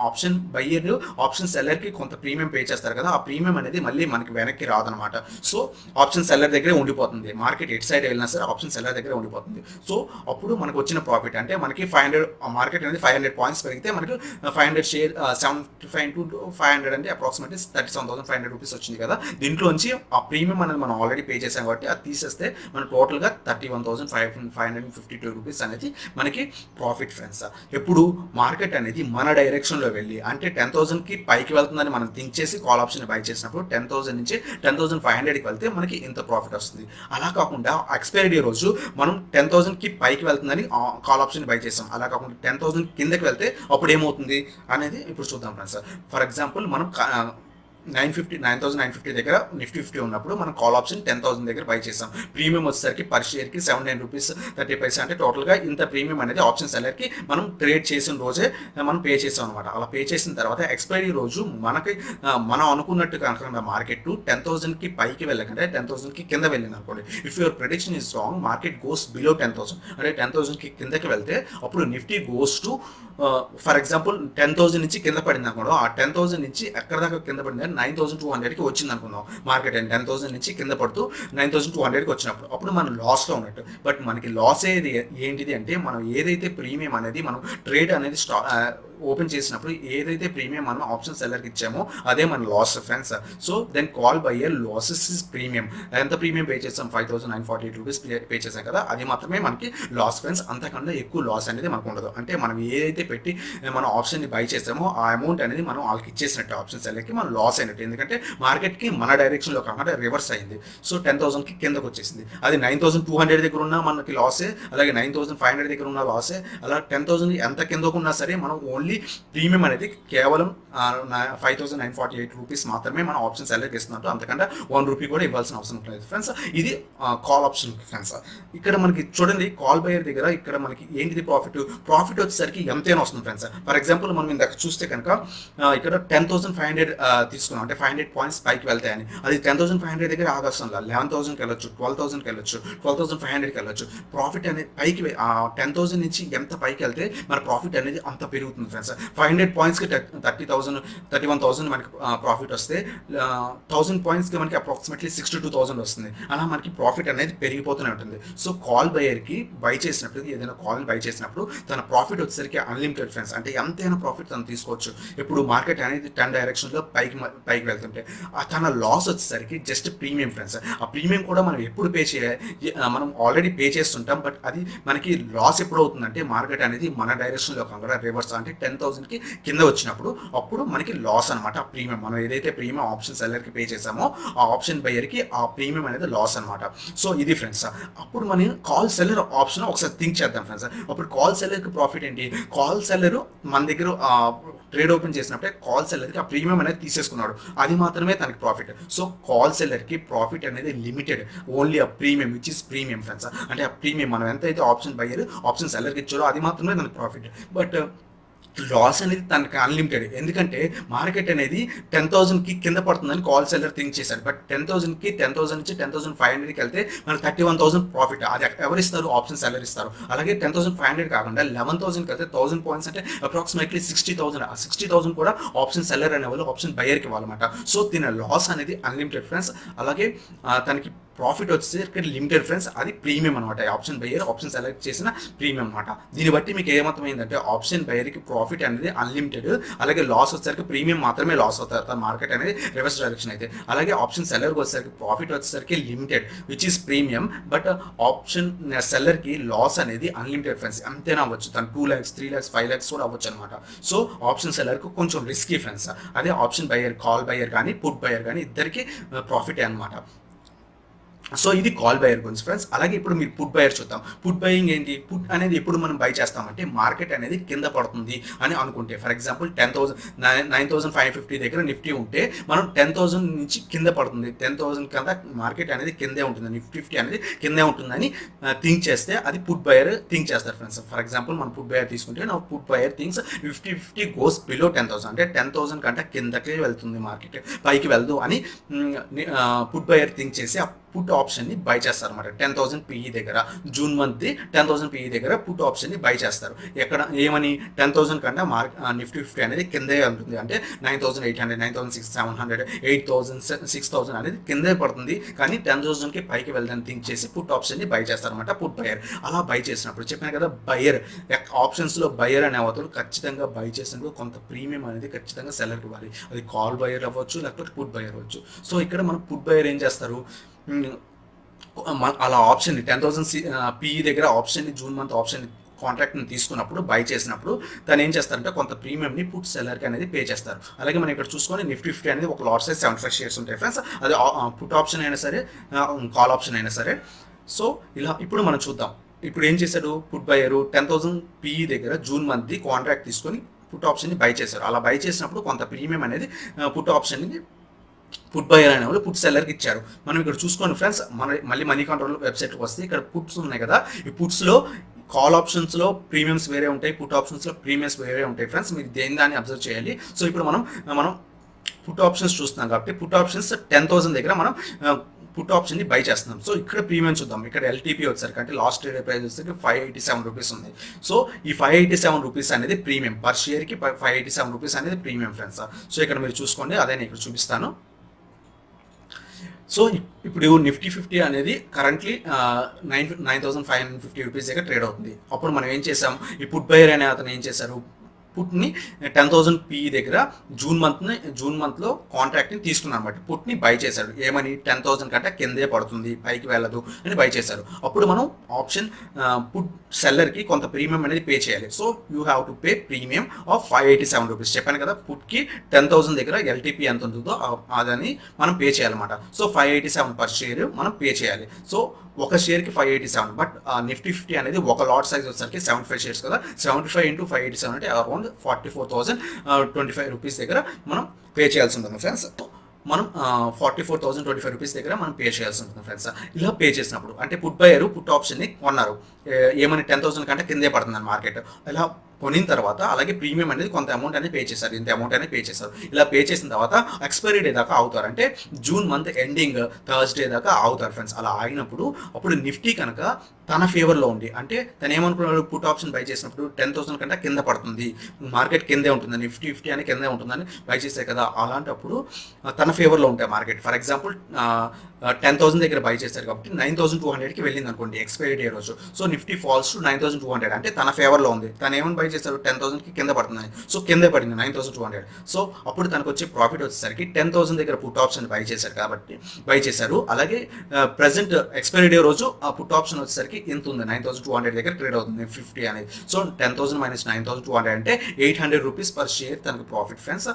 ఆప్షన్ బయ్యర్ ఆప్షన్ సెల్లర్కి కొంత ప్రీమియం పే చేస్తారు కదా, ఆ ప్రీమియం అనేది మళ్ళీ మనకి వెనక్కి రాదనమాట. సో ఆప్షన్ సెల్లర్ దగ్గరే ఉండిపోతుంది. మార్కెట్ ఎట్ సైడ్ వెళ్ళినా సరే ఆప్షన్ సెల్లర్ దగ్గరే ఉండిపోతుంది. సో అప్పుడు మనకు వచ్చిన ప్రాఫిట్ అంటే మనకి 500 మార్కెట్ అనేది 500 పాయింట్స్ పెరిగితే మనకి 500 షేర్ 75 ఇంటూ 500 అంటే అప్రాక్సిమేట్లీ 37,500 రూపీస్ వచ్చింది కదా. దీంట్లోంచి ఆ ప్రీమియం అనేది మనం ఆల్రెడీ పే చేసాం కాబట్టి అది తీసేస్తే మనం టోటల్గా 31,552 రూపీస్ అనేది మనకి ప్రాఫిట్ ఫ్రెండ్స్. ఎప్పుడు మార్కెట్ అనేది మన డైరెక్షన్లో వెళ్ళి అంటే 10,000కి పైకి వెళ్తుందని మనం థింక్ చేసి కాల్ ఆప్షన్ బై చేసినప్పుడు 10,000 నుంచి 10,500కి వెళ్తే మనకి ఇంత ప్రాఫిట్ వస్తుంది. అలా కాకుండా ఎక్స్పైరీ డే రోజు మనం 10,000 10,000కి పైకి వెళ్తుందని కాల్ ఆప్షన్ బై చేసాం. అలా కాకుండా 10,000 కిందకి వెళ్తే అప్పుడు ఏమవుతుంది అనేది ఇప్పుడు చూద్దాం ఫ్రెండ్స్. ఫర్ ఎగ్జాంపుల్ మనం 9,950 దగ్గర నిఫ్టీ 50 ఉన్నప్పుడు మనం కాల్ ఆప్షన్ 10,000 దగ్గర బై చేసాం. ప్రీమియం వచ్చేసరికి పర్ షేర్కి 79 రూపీస్ 30 పైసా, అంటే టోటల్గా ఇంత ప్రీమియం అనేది ఆప్షన్ సెల్లర్కి మనం ట్రేడ్ చేసిన రోజే మనం పే చేసాం అనమాట. అలా పే చేసిన తర్వాత ఎక్స్పైరీ రోజు మనకి మనం అనుకున్నట్టు కాకుండా మార్కెట్ 10,000కి పైకి వెళ్ళకంటే 10,000కి కింద వెళ్ళింది అనుకోండి. If your prediction is wrong, market goes below 10,000 అంటే 10,000కి కిందకి వెళ్తే అప్పుడు Nifty goes to for example 10,000 నుంచి కింద పడింది అనుకోండి. ఆ 10,000 నుంచి ఎక్కడ దాకా కింద పడింది 9,200కి వచ్చింది అనుకుందాం మార్కెట్. అండ్ 10,000 నుంచి కింద పడుతూ 9,200కి వచ్చినప్పుడు అప్పుడు మనం లాస్లో ఉన్నట్టు. బట్ మనకి లాస్ అయ్యేది ఏంటిది అంటే మనం ఏదైతే ప్రీమియం అనేది మనం ట్రేడ్ అనేది ఓపెన్ చేసినప్పుడు ఏదైతే ప్రీమియం మనం ఆప్షన్ సెల్లర్కి ఇచ్చామో అదే మన loss friends. So then call buyer losses is premium. ఎంత ప్రీమియం పే చేస్తాం? 5,948 రూపీస్ పే చేసాం కదా, అది మాత్రమే మనకి లాస్ ఫ్రెండ్స్. అంతకన్నా ఎక్కువ లాస్ అనేది మనకు ఉండదు. అంటే మనం ఏదైతే పెట్టి మనం ఆప్షన్ని బై చేస్తామో ఆ అమౌంట్ అనేది మనం వాళ్ళకి ఇచ్చేసినట్టు ఆప్షన్ సెల్లర్కి మనం లాస్ అయినట్టు. ఎందుకంటే మార్కెట్కి మన డైరెక్షన్లో కాకుండా రివర్స్ అయింది. సో 10,000కి కిందకు వచ్చేసింది. అది 9,200 దగ్గర ఉన్నా మనకి లాసే, అలాగే 9,500 దగ్గర ఉన్న లాసే. అలా 10,000 ఎంత కిందకు ఉన్నా సరే మనం ఓన్లీ ప్రీమియం అనేది కేవలం 5,948 రూపీస్ మాత్రమే మనం ఆప్షన్ సెల్లర్కి ఇస్తున్నట్టు. అంతకంటే 1 రూపీ కూడా ఇవ్వాల్సిన అవసరం లేదు ఫ్రెండ్స్. ఇది కాల్ ఆప్షన్ ఫ్రెండ్స్. ఇక్కడ మనకి చూడండి కాల్ బయర్ దగ్గర ఇక్కడ మనకి ఏంటిది ప్రాఫిట్ వచ్చేసరికి ఎంతైనా వస్తుంది ఫ్రెండ్స్. ఫర్ ఎగ్జాంపుల్ మనం ఇందాక చూస్తే కనుక ఇక్కడ 10,500 తీసుకున్నాం, అంటే 500 పాయింట్స్ పైకి వెళ్తాయని. అది 10,500 దగ్గర ఆగొస్తుందా 11,000కి వెళ్ళొచ్చు, 12,000కి వెళ్ళొచ్చు, 12,500కి వెళ్ళొచ్చు. ప్రాఫిట్ అనేది పైకి 10,000 నుంచి ఎంత పైకి వెళ్తే మన ప్రాఫిట్ అనేది అంత పెరుగుతుంది ఫ్రెండ్స్. 500 పాయింట్స్కి 30,000 31,000 మనకి ప్రాఫిట్ వస్తే 1,000 పాయింట్స్కి మనకి అప్రాక్సిమేట్లీ 62,000 వస్తుంది. అలా మనకి ప్రాఫిట్ అనేది పెరిగిపోతూనే ఉంటుంది. సో కాల్ బయర్కి బై చేసినప్పుడు, ఏదైనా కాల్ని బై చేసినప్పుడు తన ప్రాఫిట్ వచ్చేసరికి అన్లిమిటెడ్ ఫ్రెండ్స్. అంటే ఎంతైనా ప్రాఫిట్ తను తీసుకోవచ్చు. ఇప్పుడు మార్కెట్ అనేది 10 డైరెక్షన్లో పైకి వెళ్తుంటే తన లాస్ వచ్చేసరికి జస్ట్ ప్రీమియం ఫ్రెండ్స్. ఆ ప్రీమియం కూడా మనం ఎప్పుడు పే చేయాలి, మనం ఆల్రెడీ పే చేస్తుంటాం. బట్ అది మనకి లాస్ ఎప్పుడు అవుతుందంటే మార్కెట్ అనేది మన డైరెక్షన్లో కాకుండా రివర్స్, అంటే 10,000కి కింద వచ్చినప్పుడు అప్పుడు మనకి లాస్ అనమాట. ఆ ప్రీమియం మనం ఏదైతే ప్రీమియం ఆప్షన్ సెల్లర్కి పే చేసామో ఆ ఆప్షన్ బయర్కి ఆ ప్రీమియం అనేది లాస్ అనమాట. సో ఇది ఫ్రెండ్స్. అప్పుడు మనం కాల్ సెల్లర్ ఆప్షన్ ఒకసారి థింక్ చేద్దాం ఫ్రెండ్స్. అప్పుడు కాల్ సెల్లర్కి ప్రాఫిట్ ఏంటి? కాల్ సెల్లర్ మన దగ్గర ట్రేడ్ ఓపెన్ చేసినప్పుడే కాల్ సెల్లర్కి ఆ ప్రీమియం అనేది తీసేసుకున్నాడు, అది మాత్రమే తనకి ప్రాఫిట్. సో కాల్ సెల్లర్కి ప్రాఫిట్ అనేది లిమిటెడ్, ఓన్లీ ఆ premium which is premium friends. అంటే ఆ ప్రీమియం మనం ఎంతైతే ఆప్షన్ బయ్యర్ ఆప్షన్ సెల్లర్కి ఇచ్చారో అది మాత్రమే తనకి ప్రాఫిట్. బట్ లాస్ అనేది తనకి అన్లిమిటెడ్. ఎందుకంటే మార్కెట్ అనేది 10,000కి కింద పడుతుందని కాల్ సెల్లర్ థింక్ చేశాడు. బట్ 10,000కి 10,000 నుంచి 10,500కి వెళ్తే మనకి 31,000 ప్రాఫిట్. అది ఎవరు ఇస్తారు? ఆప్షన్ సెల్లర్ ఇస్తారు. అలాగే 10,500 కాకుండా 11,000కి వెళ్తే 1,000 పాయింట్స్ అంటే అప్రాక్సిమేట్లీ 60,000. ఆ 60,000 కూడా ఆప్షన్ సెల్లర్ అనేవాళ్ళు ఆప్షన్ బయర్కి ఇవ్వాలన్నమాట. సో దీని లాస్ అనేది అన్లిమిటెడ్ ఫ్రెండ్స్. అలాగే తనకి ప్రాఫిట్ వచ్చేసరికి లిమిటెడ్ ఫ్రెండ్స్. అది ప్రీమియం అనమాట. ఆప్షన్ బయర్ ఆప్షన్ సెలెక్ట్ చేసిన ప్రీమియం అనమాట. దీన్ని బట్టి మీకు ఏమర్థమైందంటే ఆప్షన్ బయర్కి ప్రాఫిట్ అనేది అన్లిమిటెడ్, అలాగే లాస్ వచ్చేసరికి ప్రీమియం మాత్రమే లాస్ అవుతారు మార్కెట్ అనేది రివర్స్ డైరెక్షన్ అయితే. అలాగే ఆప్షన్ సెల్లర్కి వచ్చేసరికి ప్రాఫిట్ వచ్చేసరికి limited which is premium, but option సెల్లర్కి లాస్ అనేది అన్లిమిటెడ్ ఫ్రెండ్స్. అంతేనా అవ్వచ్చు, తను 2 lakhs 3 lakhs 5 lakhs కూడా అవ్వచ్చు అనమాట. సో ఆప్షన్ సెల్లర్కి కొంచెం రిస్కీ ఫ్రెండ్స్. అదే ఆప్షన్ బయర్ కాల్ బయర్ కానీ పుట్ బయర్ కానీ ఇద్దరికి ప్రాఫిటే అనమాట. సో ఇది కాల్ బయర్ గురించి ఫ్రెండ్స్. అలాగే ఇప్పుడు మీరు పుట్ బయర్ చూద్దాం. పుట్ బయింగ్ ఏంటి? పుట్ అనేది ఎప్పుడు మనం బై చేస్తామంటే మార్కెట్ అనేది కింద పడుతుంది అని అనుకుంటే. ఫర్ ఎగ్జాంపుల్ 9,550 దగ్గర నిఫ్టీ ఉంటే మనం 10,000 నుంచి కింద పడుతుంది, 10,000 కన్నా మార్కెట్ అనేది కిందే ఉంటుంది, నిఫ్టీ 50 అనేది కిందే ఉంటుందని థింక్ చేస్తే అది పుట్ బయర్ థింక్ చేస్తారు ఫ్రెండ్స్. ఫర్ ఎగ్జాంపుల్ మనం పుట్ బయర్ తీసుకుంటే నా put buyer things 50 goes below 10,000, అంటే 10,000 కంటే కిందకే వెళ్తుంది మార్కెట్, పైకి వెళ్దు అని పుట్ బయర్ థింక్ చేసి పుట్ ఆప్షన్ని బై చేస్తారు అన్నమాట. 10,000 PE దగ్గర జూన్ మంత్ 10,000 PE దగ్గర పుట్ ఆప్షన్ని బై చేస్తారు. ఎక్కడ ఏమని 10,000 కన్నా నిఫ్టీ 50 అనేది కిందే ఉంటుంది, అంటే 9,800 9,700 8,000 6,000 అనేది కిందే పడుతుంది. కానీ 10,000కి పైకి వెళ్ళదని థింక్ చేసి పుట్ ఆప్షన్ని బై చేస్తారనమాట పుట్ బయర్. అలా బై చేసినప్పుడు చెప్పాను కదా, బయర్ ఆప్షన్స్లో బయర్ అనే అవతలు ఖచ్చితంగా బై చేసినప్పుడు కొంత ప్రీమియం అనేది ఖచ్చితంగా సెల్లర్కి ఇవ్వాలి. అది కాల్ బయర్ అవ్వచ్చు, లేకపోతే పుట్ బయర్ అవ్వచ్చు. సో ఇక్కడ మనం పుట్ బయర్ ఏం చేస్తారు, అలా ఆప్షన్ని 10,000 PE దగ్గర ఆప్షన్ని జూన్ మంత్ ఆప్షన్ కాంట్రాక్ట్ని తీసుకున్నప్పుడు బై చేసినప్పుడు తను ఏం చేస్తారంటే కొంత ప్రీమియంని పుట్ సెల్లర్కి అనేది పే చేస్తారు. అలాగే మనం ఇక్కడ చూసుకొని నిఫ్టీ 50 అనేది ఒక లాట్ సైజ్ 75 షేర్స్ ఉంటాయి ఫ్రెండ్స్. అది పుట్ ఆప్షన్ అయినా సరే కాల్ ఆప్షన్ అయినా సరే. సో ఇలా ఇప్పుడు మనం చూద్దాం ఇప్పుడు ఏం చేశాడు పుట్ బయర్ 10,000 పిఈ దగ్గర జూన్ మంత్ కాంట్రాక్ట్ తీసుకొని పుట్ ఆప్షన్ని బై చేశారు. అలా బై చేసినప్పుడు కొంత ప్రీమియం అనేది పుట్ ఆప్షన్ని పుట్ బయర్ అనే వాళ్ళు పుట్ సెల్లర్కి ఇచ్చారు. మనం ఇక్కడ చూసుకోండి ఫ్రెండ్స్, మళ్ళీ మనీ కంట్రోల్ వెబ్సైట్కి వస్తే ఇక్కడ పుట్స్ ఉన్నాయి కదా, ఈ పుట్స్లో కాల్ ఆప్షన్స్లో ప్రీమియమ్స్ వేరే ఉంటాయి, పుట్ ఆప్షన్స్లో ప్రీమియమ్స్ వేరే ఉంటాయి ఫ్రెండ్స్. మీరు దాన్ని అబ్జర్వ్ చేయాలి. సో ఇప్పుడు మనం పుట్ ఆప్షన్స్ చూస్తున్నాం కాబట్టి పుట్ ఆప్షన్స్ 10,000 దగ్గర మనం పుట్ ఆప్షన్ని బై చేస్తున్నాం. సో ఇక్కడ ప్రీమియం చూద్దాం. ఇక్కడ ఎల్టీపీ వచ్చేసరికి అంటే లాస్ట్ ట్రేడ్ ప్రైస్ వచ్చేసరికి 587 రూపీస్ ఉంది. సో ఈ 587 రూపీస్ అనేది ప్రీమియం, పర్ షేర్కి 587 రూపీస్ అనేది ప్రీమియం ఫ్రెండ్స్. సో ఇక్కడ మీరు చూసుకోండి, అదే నేను ఇక్కడ చూపిస్తాను. సో ఇప్పుడు నిఫ్టీ 50 అనేది కరెంట్లీ 9,550 రూపీస్ దగ్గర ట్రేడ్ అవుతుంది. అప్పుడు మనం ఏం చేసాం, ఈ పుట్ బయర్ అనే అతను ఏం చేశారు, పుట్ని 10,000 పిఈ దగ్గర జూన్ మంత్లో కాంట్రాక్ట్ని తీసుకున్నారు అనమాట. పుట్ని బై చేశాడు. ఏమని 10,000 కంటే కిందే పడుతుంది, పైకి వెళ్ళదు అని బై చేశారు. అప్పుడు మనం ఆప్షన్ పుట్ సెల్లర్కి కొంత ప్రీమియం అనేది పే చేయాలి. So you have to pay premium of 587 rupees. చెప్పాను కదా, పుట్కి 10,000 దగ్గర ఎల్టీపీ ఎంత ఉంటుందో అదని మనం పే చేయాలన్నమాట. సో 587 పర్ షేర్ మనం పే చేయాలి. సో ఒక షేర్కి 587, బట్ నిఫ్టీ 50 అనేది ఒక లాట్ సైజ్ వచ్చేసరికి 75 షేర్స్ కదా, 75 into 587 అంటే అరౌండ్ 44,025 రూపీస్ దగ్గర మనం పే చేయాల్సి ఉంటుంది ఫ్రెండ్స్. మనం 44,025 రూపీస్ దగ్గర మనం పే చేయాల్సి ఉంటుంది ఫ్రెండ్స్. ఇలా పే చేసినప్పుడు అంటే పుట్ బయర్ పుట్ ఆప్షన్ని కొన్నారు, ఏమని 10,000 కంటే కిందే పడుతుంది మార్కెట్. ఇలా కొనిన తర్వాత అలాగే ప్రీమియం అనేది కొంత అమౌంట్ అనేది పే చేశారు, ఇంత అమౌంట్ అనేది పే చేశారు. ఇలా పే చేసిన తర్వాత ఎక్స్పైరీ డే దాకా ఆగుతారు, అంటే జూన్ మంత్ ఎండింగ్ థర్స్డే దాకా ఆగుతారు ఫ్రెండ్స్. అలా ఆగినప్పుడు అప్పుడు నిఫ్టీ కనుక తన ఫేవర్లో ఉంది, అంటే తను ఏమనుకున్నాడు, పుట్ ఆప్షన్ బై చేసినప్పుడు 10,000 కంటే కింద పడుతుంది, మార్కెట్ కిందే ఉంటుంది, నిఫ్టీ 50 అని కిందే ఉంటుందని బై చేశారు కదా. అలాంటప్పుడు తన ఫేవర్లో ఉంటాయి మార్కెట్. ఫర్ ఎగ్జాంపుల్ 10,000 దగ్గర బై చేశారు కాబట్టి 9,200కి వెళ్ళింది అనుకోండి ఎక్స్పైరీ డే రోజు. సో నిఫ్టీ ఫాల్స్ టు 9,200, అంటే తన ఫేవర్లో ఉంది. తను ఏమని బై చేశారు, 10,000కి కింద పడుతుంది, సో కిందే పడింది 9,200. సో అప్పుడు తనకు వచ్చే ప్రాఫిట్ వచ్చేసరికి 10,000 దగ్గర పుట్ ఆప్షన్ బై చేశారు కాబట్టి బై చేశారు. అలాగే ప్రజెంట్ ఎక్స్పైరీ డే రోజు ఆ పుట్ ఆప్షన్ వచ్చేసరికి ఎంత ఉంది, 9,200 దగ్గర ట్రేడ్ అవుతుంది 50 అనేది. సో 10,000 మైనస్ 9,200 అంటే 800 రూపీస్ పర్ షేర్ తనకు ప్రాఫిట్ ఫ్రెండ్స్.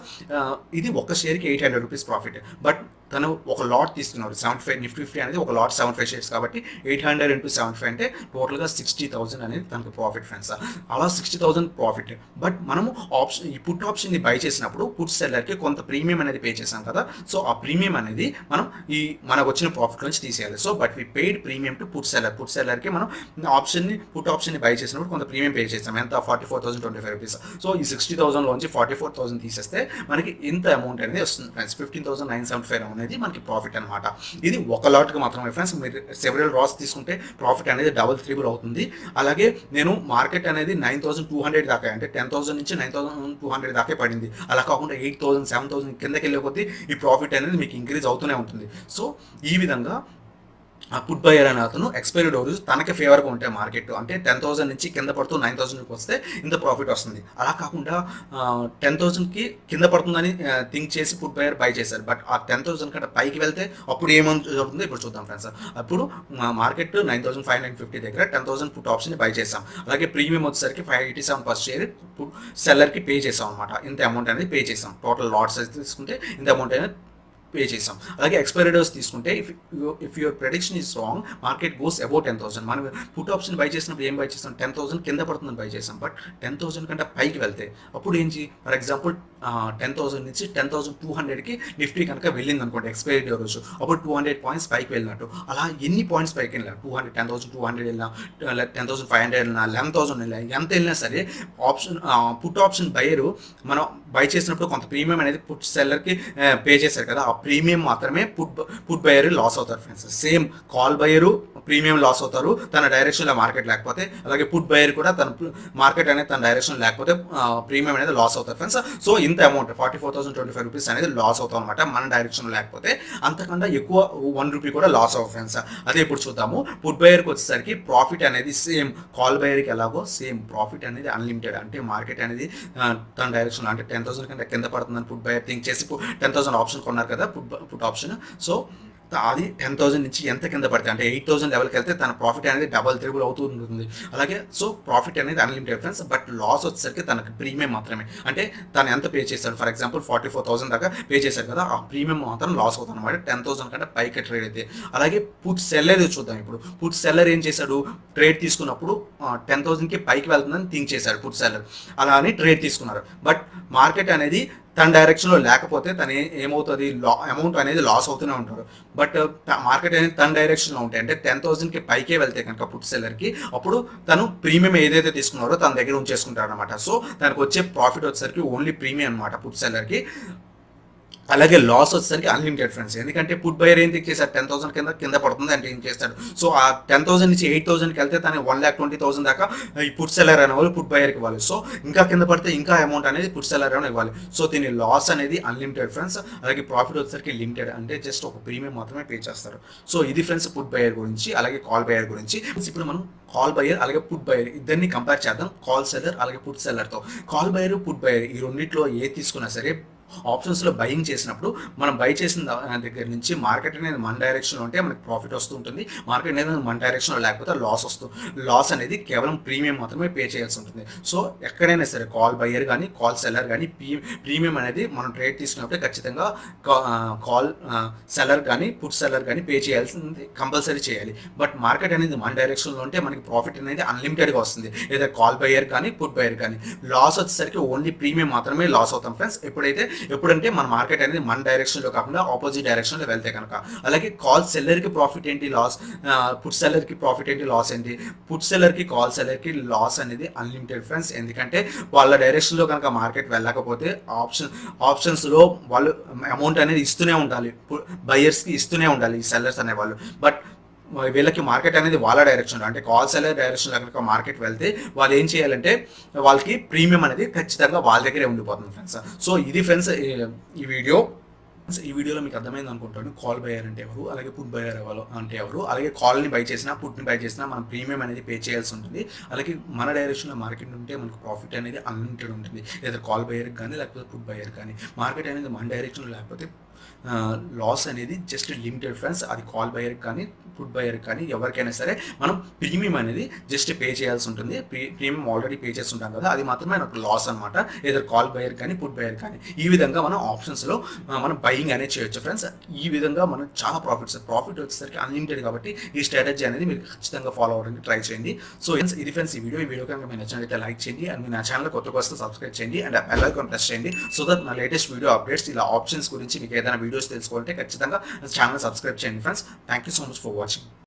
ఇది ఒక షేర్కి 800 రూపీస్ ప్రాఫిట్. బట్ తను ఒక లాట్ తీసుకున్నాడు 75, నిఫ్టీ 50 అనేది ఒక లాట్ 75 షేర్స్ కాబట్టి 800 into 75 అంటే టోటల్గా 60,000 అనేది తనకు ప్రాఫిట్ ఫ్రెండ్స్. అలా 60,000 ప్రాఫిట్. బట్ మనము ఈ పుట్ ఆప్షన్ని బై చేసినప్పుడు పుట్ సెల్లర్కి కొంత ప్రీమియం అనేది పే చేసాం కదా. సో ఆ ప్రీమియం అనేది మనం మనకు వచ్చిన ప్రాఫిట్ నుంచి తీసేయాలి. So but we paid premium to put సెల్లర్కి మనం పుట్ ఆప్షన్ని బై చేసినప్పుడు కొంత ప్రీమియం పే చేస్తాం, ఎంత 44,025 రూపీస్. సో ఈ 60,000లోంచి 44,000 తీసేస్తే మనకి ఇంత అమౌంట్ అనేది వస్తుంది ఫ్రెండ్స్, 15,975 అనేది మనకి ప్రాఫిట్ అనమాట. ఇది ఒక లాట్కి మాత్రమే ఫ్రెండ్స్. మీరు సెవెరల్ లాట్స్ తీసుకుంటే ప్రాఫిట్ అనేది డబుల్ త్రిబుల్ అవుతుంది. అలాగే నేను మార్కెట్ అనేది 9,200 దాకా, అంటే 10,000 నుంచి 9,200 దాకా పడింది. అలా కాకుండా 8,000, 7,000 కిందకి వెళ్ళే కొద్దీ ఈ ప్రాఫిట్ అనేది మీకు ఇంక్రీజ్ అవుతూనే ఉంటుంది. సో ఈ విధంగా ఆ పుట్ బయర్ అనే అతను ఎక్స్పైరీ రోజు తనకి ఫేవర్గా ఉంటే మార్కెట్, అంటే 10,000 నుంచి కింద పడుతూ 9,000కి వస్తే ఇంత ప్రాఫిట్ వస్తుంది. అలా కాకుండా 10,000కి కింద పడుతుందని థింక్ చేసి పుట్ బయర్ బై చేశారు. బట్ ఆ 10,000 కంటే పైకి వెళ్తే అప్పుడు ఏమవుతుందో ఇప్పుడు చూద్దాం ఫ్రెండ్స్. అప్పుడు మార్కెట్ 9,550 దగ్గర 10,000 పుట్ ఆప్షన్ బై చేసాం. అలాగే ప్రీమియం వచ్చేసరికి 587 పర్ షేర్ సెల్లర్కి పే చేసాం అనమాట. ఇంత అమౌంట్ అనేది పే చేసాం. టోటల్ లాట్ సైజ్ తీసుకుంటే ఇంత అమౌంట్ అనేది పే చేసాం. అలాగే ఎక్స్పైరీ డేస్ తీసుకుంటే if your prediction is wrong, market goes about 10,000. మనం పుట్ ఆప్షన్ బై చేసినప్పుడు ఏం బై చేస్తాం, 10,000 కింద పడుతుందని బై చేసాం. బట్ 10,000 కంటే పైకి వెళ్తే అప్పుడు ఏంటి, ఫర్ ఎగ్జాంపుల్ 10,000 నుంచి 10,200కి నిఫ్టీ కనుక వెళ్ళింది అనుకోండి ఎక్స్పైరీ డే రోజు, అప్పుడు 200 పాయింట్స్ పైకి వెళ్ళినట్టు. అలా ఎన్ని పాయింట్స్ పైకి వెళ్ళినా, 10,200 వెళ్ళినా, 10,500 వెళ్ళినా, 11,000 వెళ్ళినా, ఎంత వెళ్ళినా సరే పుట్ ఆప్షన్ బయరు మనం బై చేసినప్పుడు కొంత ప్రీమియం అనేది పుట్ సెల్లర్కి పే చేశారు కదా, ఆ ప్రీమియం మాత్రమే పుట్ బయర్ లాస్ అవుతారు friends. Same call buyer premium loss అవుతారు తన డైరెక్షన్లో మార్కెట్ లేకపోతే, అలాగే పుట్ బయర్ కూడా తన మార్కెట్ అనేది తన డైరెక్షన్ లేకపోతే ప్రీమియం అనేది లాస్ అవుతారు ఫ్రెండ్స్. సో ఇంత అమౌంట్ 44,025 రూపీస్ అనేది లాస్ అవుతాం అనమాట మన డైరెక్షన్ లేకపోతే. అంతకన్నా ఎక్కువ 1 రూపీ కూడా లాస్ అవ్వ ఫ్రెండ్స్. అదే ఇప్పుడు చూద్దాము. పుట్ బయర్కి వచ్చేసరికి ప్రాఫిట్ అనేది సేమ్ కాల్ బయర్కి ఎలాగో సేమ్ ప్రాఫిట్ అనేది అన్లిమిటెడ్, అంటే మార్కెట్ అనేది తన డైరెక్షన్ అంటే 10,000 కంటే కింద పడుతుందని పుట్ బయర్ థింక్ చేసి 10,000 ఆప్షన్ కొన్నారు కదా పుట్ ఆప్షన్. సో అది 10,000 నుంచి ఎంత కింద పడితే అంటే 8,000 లెవెల్కి వెళ్తే తన ప్రాఫిట్ అనేది డబల్ త్రిబుల్ అవుతూ ఉంటుంది. అలాగే సో ప్రాఫిట్ అనేది అన్లిమిటెడ్ ఫ్రెండ్స్. బట్ లాస్ వచ్చేసరికి తనకి ప్రీమియం మాత్రమే. అంటే తను ఎంత పే చేశాడు, ఫర్ ఎగ్జాంపుల్ 44,000 దాకా పే చేశారు కదా, ఆ ప్రీమియం మాత్రం లాస్ అవుతుంది అనమాట 10,000 కంటే పైకి ట్రేడ్ అయితే. అలాగే పుట్ సెల్లర్ చూద్దాం. ఇప్పుడు పుట్ సెల్లర్ ఏం చేశాడు, ట్రేడ్ తీసుకున్నప్పుడు 10,000కి పైకి వెళ్తుందని థింక్ చేశాడు పుట్ సెల్లర్, అలా అని ట్రేడ్ తీసుకున్నారు. బట్ మార్కెట్ అనేది తన డైరెక్షన్లో లేకపోతే తను ఏమవుతుంది, అమౌంట్ అనేది లాస్ అవుతూనే ఉంటాడు. బట్ మార్కెట్ అనేది తన డైరెక్షన్లో ఉంటాయి అంటే 10,000కి పైకే వెళ్తే కనుక పుట్ సెల్లర్కి, అప్పుడు తను ప్రీమియం ఏదైతే తీసుకున్నారో తన దగ్గర ఉంచేసుకుంటాడు అనమాట. సో తనకు వచ్చే ప్రాఫిట్ వచ్చేసరికి ఓన్లీ ప్రీమియం అనమాట పుట్ సెల్లర్కి. అలాగే లాస్ వచ్చేసరికి అన్లిమిటెడ్ ఫ్రెండ్స్. ఎందుకంటే పుట్ బయర్ ఏం థింక్ చేశారు, 10,000 కింద పడుతుంది అంటే ఏం చేస్తాడు. సో ఆ 10,000 నుంచి 8,000కి వెళ్తే తను 1,20,000 దాకా ఈ పుట్ సెల్లర్ అనే వాళ్ళు పుట్ బయర్కి ఇవ్వాలి. సో ఇంకా కింద పడితే ఇంకా అమౌంట్ అనేది పుట్ సెల్లర్ అని ఇవ్వాలి. సో దీని లాస్ అనేది అన్లిమిటెడ్ ఫ్రెండ్స్. అలాగే ప్రాఫిట్ వచ్చేసరికి లిమిటెడ్, అంటే జస్ట్ ఒక ప్రీమియం మాత్రమే పే చేస్తారు. సో ఇది ఫ్రెండ్స్ పుట్ బయర్ గురించి. అలాగే కాల్ బయర్ గురించి ఇప్పుడు మనం కాల్ బయర్ అలాగే పుట్ బయర్ ఇద్దరిని కంపేర్ చేద్దాం, కాల్ సెల్లర్ అలాగే పుట్ సెల్లర్తో. కాల్ బయర్ పుట్ బయర్ ఈ రెండింటిలో ఏ తీసుకున్నా సరే ఆప్షన్స్లో బయింగ్ చేసినప్పుడు మనం బై చేసిన దగ్గర నుంచి మార్కెట్ అనేది మన డైరెక్షన్లో ఉంటే మనకి ప్రాఫిట్ వస్తూ ఉంటుంది. మార్కెట్ అనేది మన డైరెక్షన్లో లేకపోతే లాస్ అనేది కేవలం ప్రీమియం మాత్రమే పే చేయాల్సి ఉంటుంది. సో ఎక్కడైనా సరే కాల్ బయ్యర్ కానీ కాల్ సెల్లర్ కానీ ప్రీమియం అనేది మనం ట్రేడ్ తీసుకున్నప్పుడే ఖచ్చితంగా కాల్ సెల్లర్ కానీ పుట్ సెల్లర్ కానీ పే చేయాల్సింది కంపల్సరీ చేయాలి. బట్ మార్కెట్ అనేది మన డైరెక్షన్లో ఉంటే మనకి ప్రాఫిట్ అనేది అన్లిమిటెడ్గా వస్తుంది, లేదా కాల్ బయ్యర్ కానీ పుట్ బయ్యర్ కానీ. లాస్ వచ్చేసరికి ఓన్లీ ప్రీమియం మాత్రమే లాస్ అవుతాం ఫ్రెండ్స్ ఎప్పుడంటే మన మార్కెట్ అనేది మన డైరెక్షన్లో కాకుండా ఆపోజిట్ డైరెక్షన్లో వెళ్తే కనుక. అలాగే కాల్ సెల్లర్కి ప్రాఫిట్ ఏంటి, లాస్, పుట్ సెల్లర్కి ప్రాఫిట్ ఏంటి, లాస్ ఏంటి. పుట్ సెల్లర్కి కాల్ సెల్లర్కి లాస్ అనేది అన్లిమిటెడ్ ఫ్రెండ్స్. ఎందుకంటే వాళ్ళ డైరెక్షన్లో కనుక మార్కెట్ వెళ్ళకపోతే ఆప్షన్స్లో వాళ్ళు అమౌంట్ అనేది ఇస్తూనే ఉండాలి, బయర్స్కి ఇస్తూనే ఉండాలి ఈ సెల్లర్స్ అనేవాళ్ళు. బట్ వీళ్ళకి మార్కెట్ అనేది వాళ్ళ డైరెక్షన్లో అంటే కాల్ సెల్లర్ డైరెక్షన్లో కనుక మార్కెట్ వెళ్తే వాళ్ళు ఏం చేయాలంటే వాళ్ళకి ప్రీమియం అనేది ఖచ్చితంగా వాళ్ళ దగ్గరే ఉండిపోతుంది ఫ్రెండ్స్. సో ఇది ఫ్రెండ్స్ ఈ వీడియోలో మీకు అర్థమైంది అనుకుంటాను. కాల్ బయర్ అంటే ఎవరు, అలాగే పుట్ బయర్ అంటే ఎవరు, అలాగే కాల్ని బై చేసినా పుట్ని బై చేసినా మనం ప్రీమియం అనేది పే చేయాల్సి ఉంటుంది. అలాగే మన డైరెక్షన్లో మార్కెట్ ఉంటే మనకు ప్రాఫిట్ అనేది అన్లిమిటెడ్ ఉంటుంది, లేదా కాల్ బయర్కి కానీ లేకపోతే పుట్ బయర్ కానీ. మార్కెట్ అనేది మన డైరెక్షన్లో లేకపోతే లాస్ అనేది జస్ట్ లిమిటెడ్ ఫ్రెండ్స్. అది కాల్ బయర్కి కానీ పుట్ బయర్కి కానీ ఎవరికైనా సరే మనం ప్రీమియం అనేది జస్ట్ పే చేయాల్సి ఉంటుంది. ప్రీమియం ఆల్రెడీ పే చేసి ఉంటాం కదా, అది మాత్రమే నాకు లాస్ అనమాట, ఏదో కాల్ బయర్ కానీ పుట్ బయర్ కానీ. ఈ విధంగా మనం ఆప్షన్స్లో మనం బయింగ్ అనేది చేయొచ్చు ఫ్రెండ్స్. ఈ విధంగా మనం చాలా ప్రాఫిట్ వచ్చేసరికి అన్లిమిటెడ్ కాబట్టి ఈ స్ట్రాటజీ అనేది మీరు ఖచ్చితంగా ఫాలో అవ్వడానికి ట్రై చేయండి. సో ఇది ఫ్రెండ్స్ ఈ వీడియో కనుక మీరు నచ్చినట్లయితే లైక్ చేయండి, అండ్ మీ నా ఛానల్ కొత్తగా వస్తే సబ్స్క్రైబ్ చేయండి, అండ్ బెల్ ఐకాన్ ప్రెస్ చేయండి. సో దట్ నా లేటెస్ట్ వీడియో అప్డేట్స్ ఇలా ఆప్షన్స్ గురించి మీకు ఏదైనా వీడియోస్ తెలుసుకోవాలంటే ఖచ్చితంగా ఛానల్ సబ్స్క్రైబ్ చేయండి friends. Thank you so much for watching.